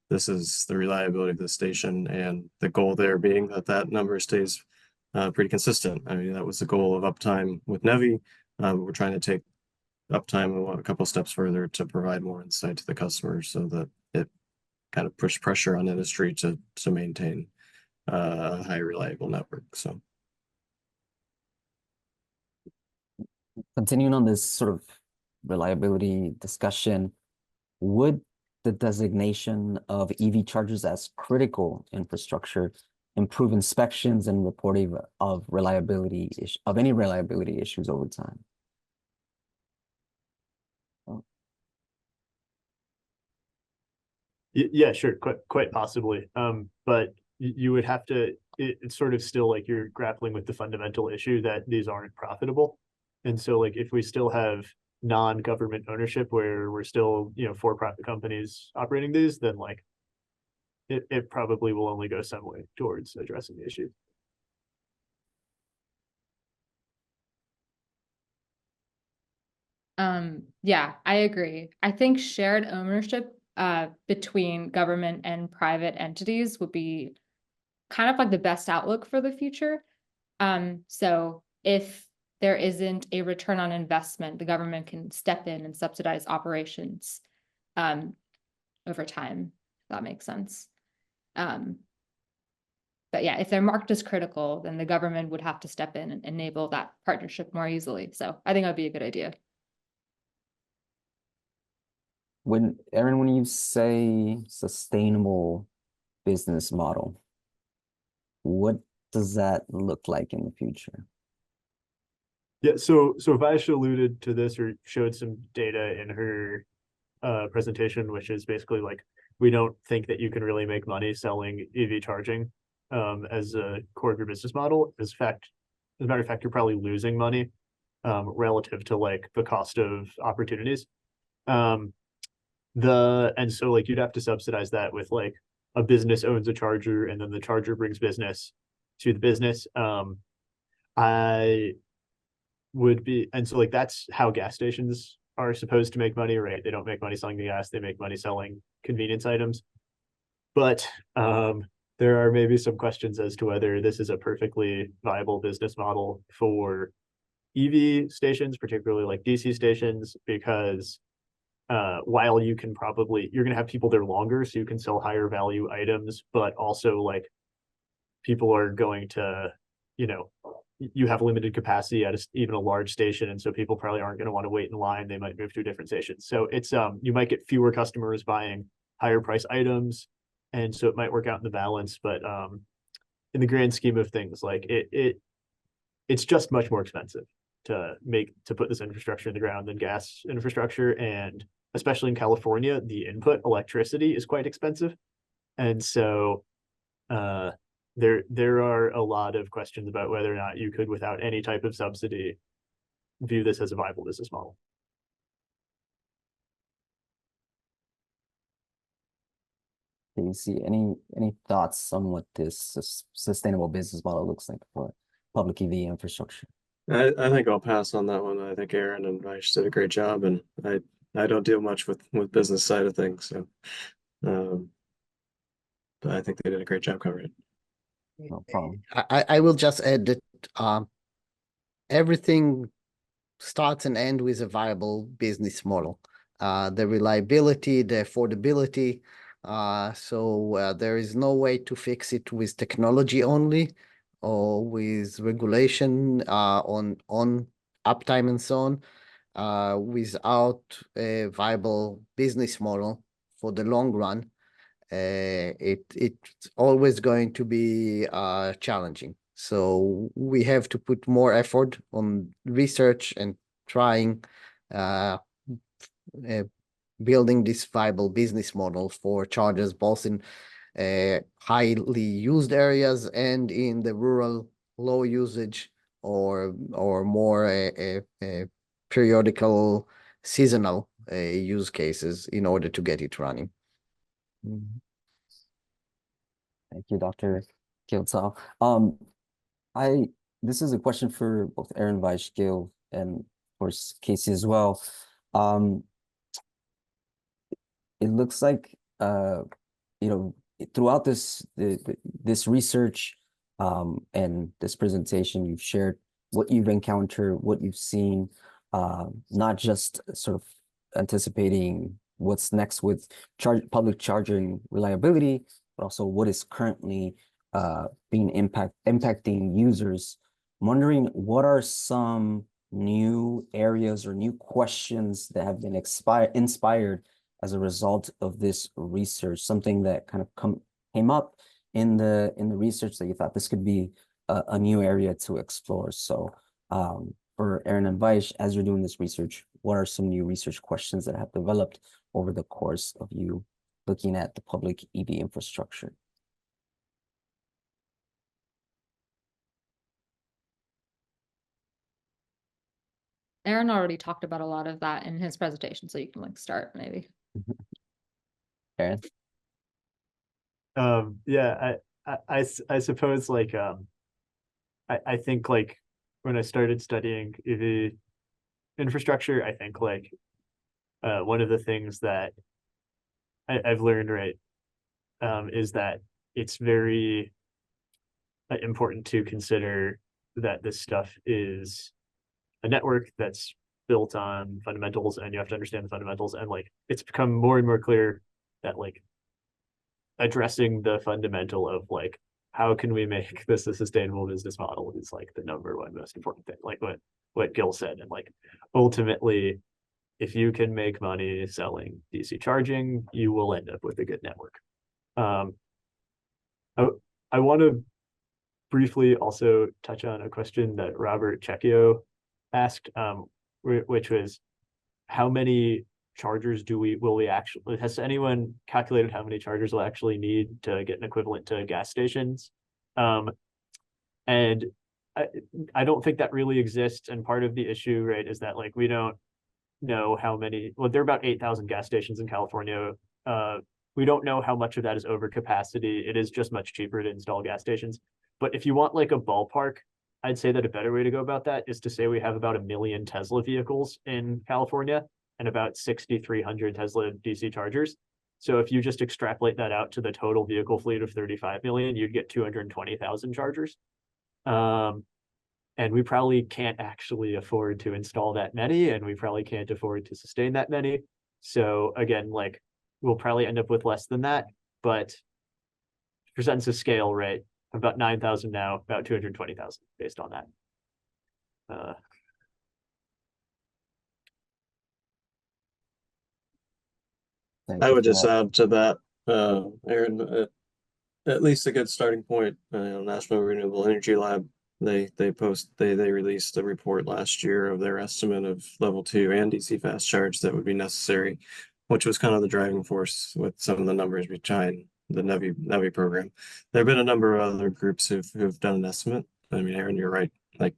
this is the reliability of the station, and the goal there being that number stays pretty consistent. I mean, that was the goal of uptime with NEVI. We're trying to take uptime a couple steps further to provide more insight to the customer, so that it kind of push pressure on industry to maintain a high reliable network. So continuing on this sort of reliability discussion, would the designation of EV chargers as critical infrastructure improve inspections and reporting of any reliability issues over time? Yeah, sure, quite possibly. But you would have to. It's sort of still like you're grappling with the fundamental issue that these aren't profitable, and so like if we still have non-government ownership where we're still for-profit companies operating these, then like it probably will only go some way towards addressing the issue. Yeah, I agree. I think shared ownership between government and private entities would be kind of like the best outlook for the future. So if there isn't a return on investment, the government can step in and subsidize operations over time. If that makes sense. But yeah, if they're marked as critical, then the government would have to step in and enable that partnership more easily. So I think that'd be a good idea. Aaron, when you say sustainable business model, what does that look like in the future? Yeah, so Vaishnavi alluded to this or showed some data in her presentation, which is basically like, we don't think that you can really make money selling EV charging as a core of your business model. In fact, As a matter of fact, you're probably losing money relative to like the cost of opportunities. And so like you'd have to subsidize that with like a business owns a charger and then the charger brings business to the business. I would be, and so like that's how gas stations are supposed to make money, right? They don't make money selling the gas, they make money selling convenience items. But there are maybe some questions as to whether this is a perfectly viable business model for EV stations, particularly like DC stations, because while you can probably, you're going to have people there longer, so you can sell higher value items, but also like people are going to, you know, you have limited capacity at even a large station, and so people probably aren't going to want to wait in line. They might move to a different station. So it's you might get fewer customers buying higher price items, and so it might work out in the balance. But in the grand scheme of things, like it's just much more expensive to put this infrastructure in the ground than gas infrastructure, and especially in California, the input electricity is quite expensive, and so there are a lot of questions about whether or not you could, without any type of subsidy, view this as a viable business model. Do you see any thoughts on what this sustainable business model looks like for public EV infrastructure? I think I'll pass on that one. I think Aaron and Vaish did a great job, and I don't deal much with business side of things, so but I think they did a great job covering it. No problem. I will just add that everything starts and ends with a viable business model. The reliability, the affordability. So there is no way to fix it with technology only or with regulation on uptime and so on, without a viable business model for the long run. It's always going to be challenging. So we have to put more effort on research and trying building this viable business model for chargers, both in highly used areas and in the rural low usage or more periodical seasonal use cases in order to get it running. Thank you, Dr. Kiltsall. This is a question for both Aaron, Vaish, Gil, and of course Casey as well. It looks like throughout this research and this presentation, you've shared what you've encountered, what you've seen, not just sort of anticipating what's next with public charging reliability, but also what is currently being impacting users. I'm wondering, what are some new areas or new questions that have been inspired as a result of this research? Something that kind of came up in the research that you thought this could be a new area to explore. So for Aaron and Vaish, as you're doing this research, what are some new research questions that have developed over the course of you looking at the public EV infrastructure? Aaron already talked about a lot of that in his presentation, so you can like start maybe. Aaron? Yeah, I suppose like I think like when I started studying EV infrastructure, I think like one of the things that I've learned, right, is that it's very important to consider that this stuff is a network that's built on fundamentals, and you have to understand the fundamentals. And like it's become more and more clear that like addressing the fundamental of like how can we make this a sustainable business model is like the number one most important thing, like what Gil said. And like ultimately, if you can make money selling DC charging, you will end up with a good network. I want to briefly also touch on a question that Robert Cecchio asked, which was, how many chargers will we actually, has anyone calculated how many chargers we'll actually need to get an equivalent to gas stations? And I don't think that really exists. And part of the issue, right, is that like we don't know how many, well, there are about 8,000 gas stations in California. We don't know how much of that is over capacity. It is just much cheaper to install gas stations. But if you want like a ballpark, I'd say that a better way to go about that is to say we have about 1 million Tesla vehicles in California and about 6,300 Tesla DC chargers. So if you just extrapolate that out to the total vehicle fleet of 35 million, you'd get 220,000 chargers. And we probably can't actually afford to install that many, and we probably can't afford to sustain that many. So again, like we'll probably end up with less than that, but for sense of scale, right? About 9,000 now, about 220,000 based on that. Thank I you would for just that. add to that, Aaron, at least a good starting point, National Renewable Energy Lab, they released a report last year of their estimate of level 2 and DC fast charge that would be necessary, which was kind of the driving force with some of the numbers behind the NEVI program. There have been a number of other groups who've done an estimate. I mean, Aaron, you're right. Like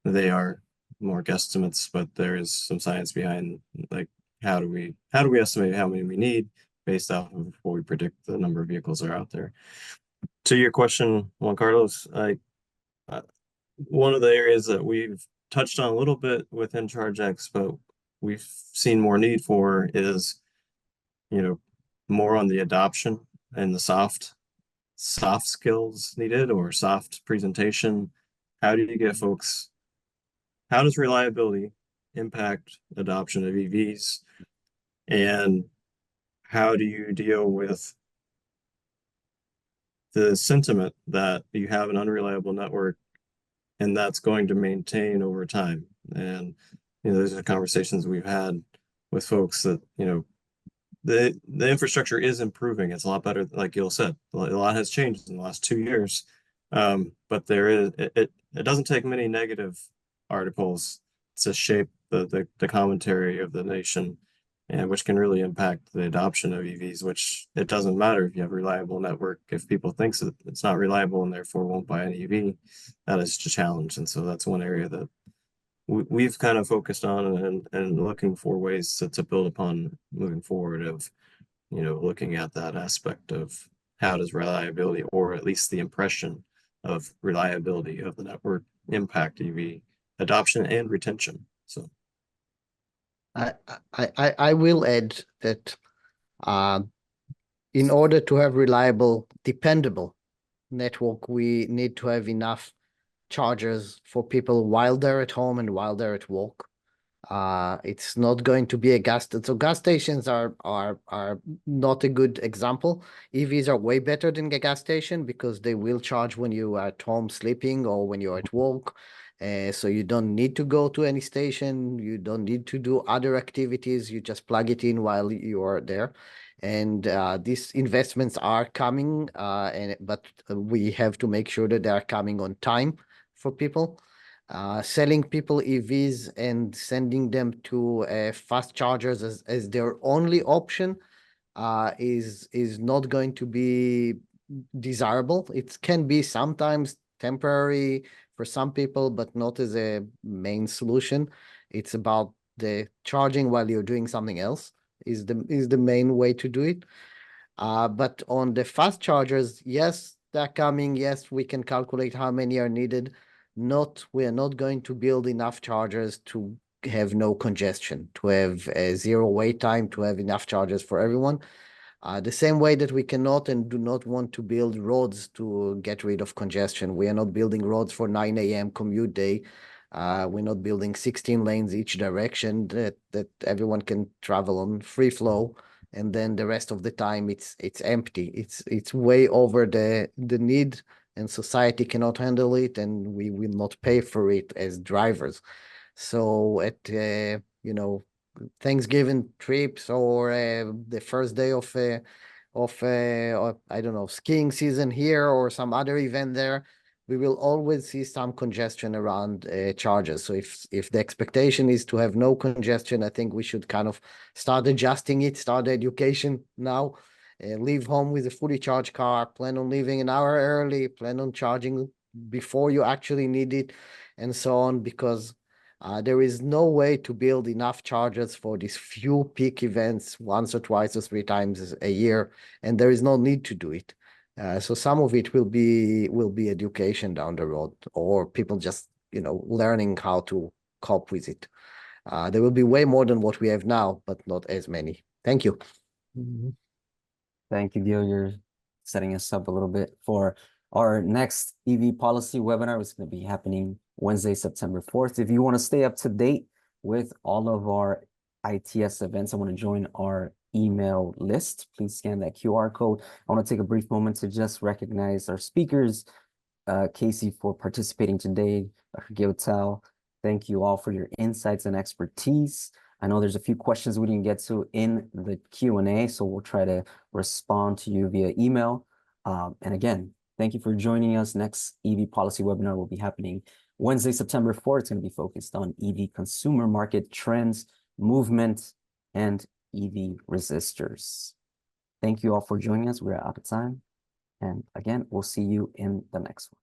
they are more guesstimates, but there is some science behind like how do we estimate how many we need based off of what we predict the number of vehicles are out there. To your question, Juan Carlos, one of the areas that we've touched on a little bit within ChargeX, but we've seen more need for is, more on the adoption and the soft skills needed or soft presentation. How do you get folks? How does reliability impact adoption of EVs? And how do you deal with the sentiment that you have an unreliable network and that's going to maintain over time? And those are conversations we've had with folks that the infrastructure is improving. It's a lot better, like Gil said. A lot has changed in the last 2 years, but it doesn't take many negative articles to shape the commentary of the nation, and which can really impact the adoption of EVs. Which it doesn't matter if you have a reliable network. If people think that it's not reliable and therefore won't buy an EV, that is a challenge. And so that's one area that we've kind of focused on and looking for ways to build upon moving forward of, looking at that aspect of how does reliability, or at least the impression of reliability of the network, impact EV adoption and retention. So I will add that in order to have reliable, dependable network, we need to have enough chargers for people while they're at home and while they're at work. It's not going to be a so gas stations are not a good example. EVs are way better than a gas station because they will charge when you are at home sleeping or when you're at work. So you don't need to go to any station. You don't need to do other activities. You just plug it in while you are there. And these investments are coming, but we have to make sure that they are coming on time for people. Selling people EVs and sending them to fast chargers as their only option is not going to be desirable. It can be sometimes temporary for some people, but not as a main solution. It's about the charging while you're doing something else is the main way to do it. But on the fast chargers, yes, they're coming. Yes, we can calculate how many are needed. We are not going to build enough chargers to have no congestion, to have a zero wait time, to have enough chargers for everyone. The same way that we cannot and do not want to build roads to get rid of congestion. We are not building roads for 9 a.m. commute day. We're not building 16 lanes each direction that everyone can travel on free flow. And then the rest of the time it's empty. It's way over the need, and society cannot handle it, and we will not pay for it as drivers. So at Thanksgiving trips or the first day of I don't know, skiing season here or some other event there, we will always see some congestion around charges. So if the expectation is to have no congestion, I think we should kind of start adjusting it, start the education now, leave home with a fully charged car, plan on leaving an hour early, plan on charging before you actually need it, and so on, because there is no way to build enough chargers for these few peak events once or twice or 3 times a year, and there is no need to do it. So some of it will be education down the road, or people just learning how to cope with it. There will be way more than what we have now, but not as many. Thank you. Thank you, Gil. You're setting us up a little bit for our next EV policy webinar, which is going to be happening Wednesday, September 4th. If you want to stay up to date with all of our ITS events, I want to join our email list. Please scan that QR code. I want to take a brief moment to just recognize our speakers. Casey, for participating today, Dr. Gil, thank you all for your insights and expertise. I know there's a few questions we didn't get to in the Q&A, so we'll try to respond to you via email. And again, thank you for joining us. Next EV policy webinar will be happening Wednesday, September 4th. It's going to be focused on EV consumer market trends, movement, and EV resistors. Thank you all for joining us. We're out of time. And again, we'll see you in the next one.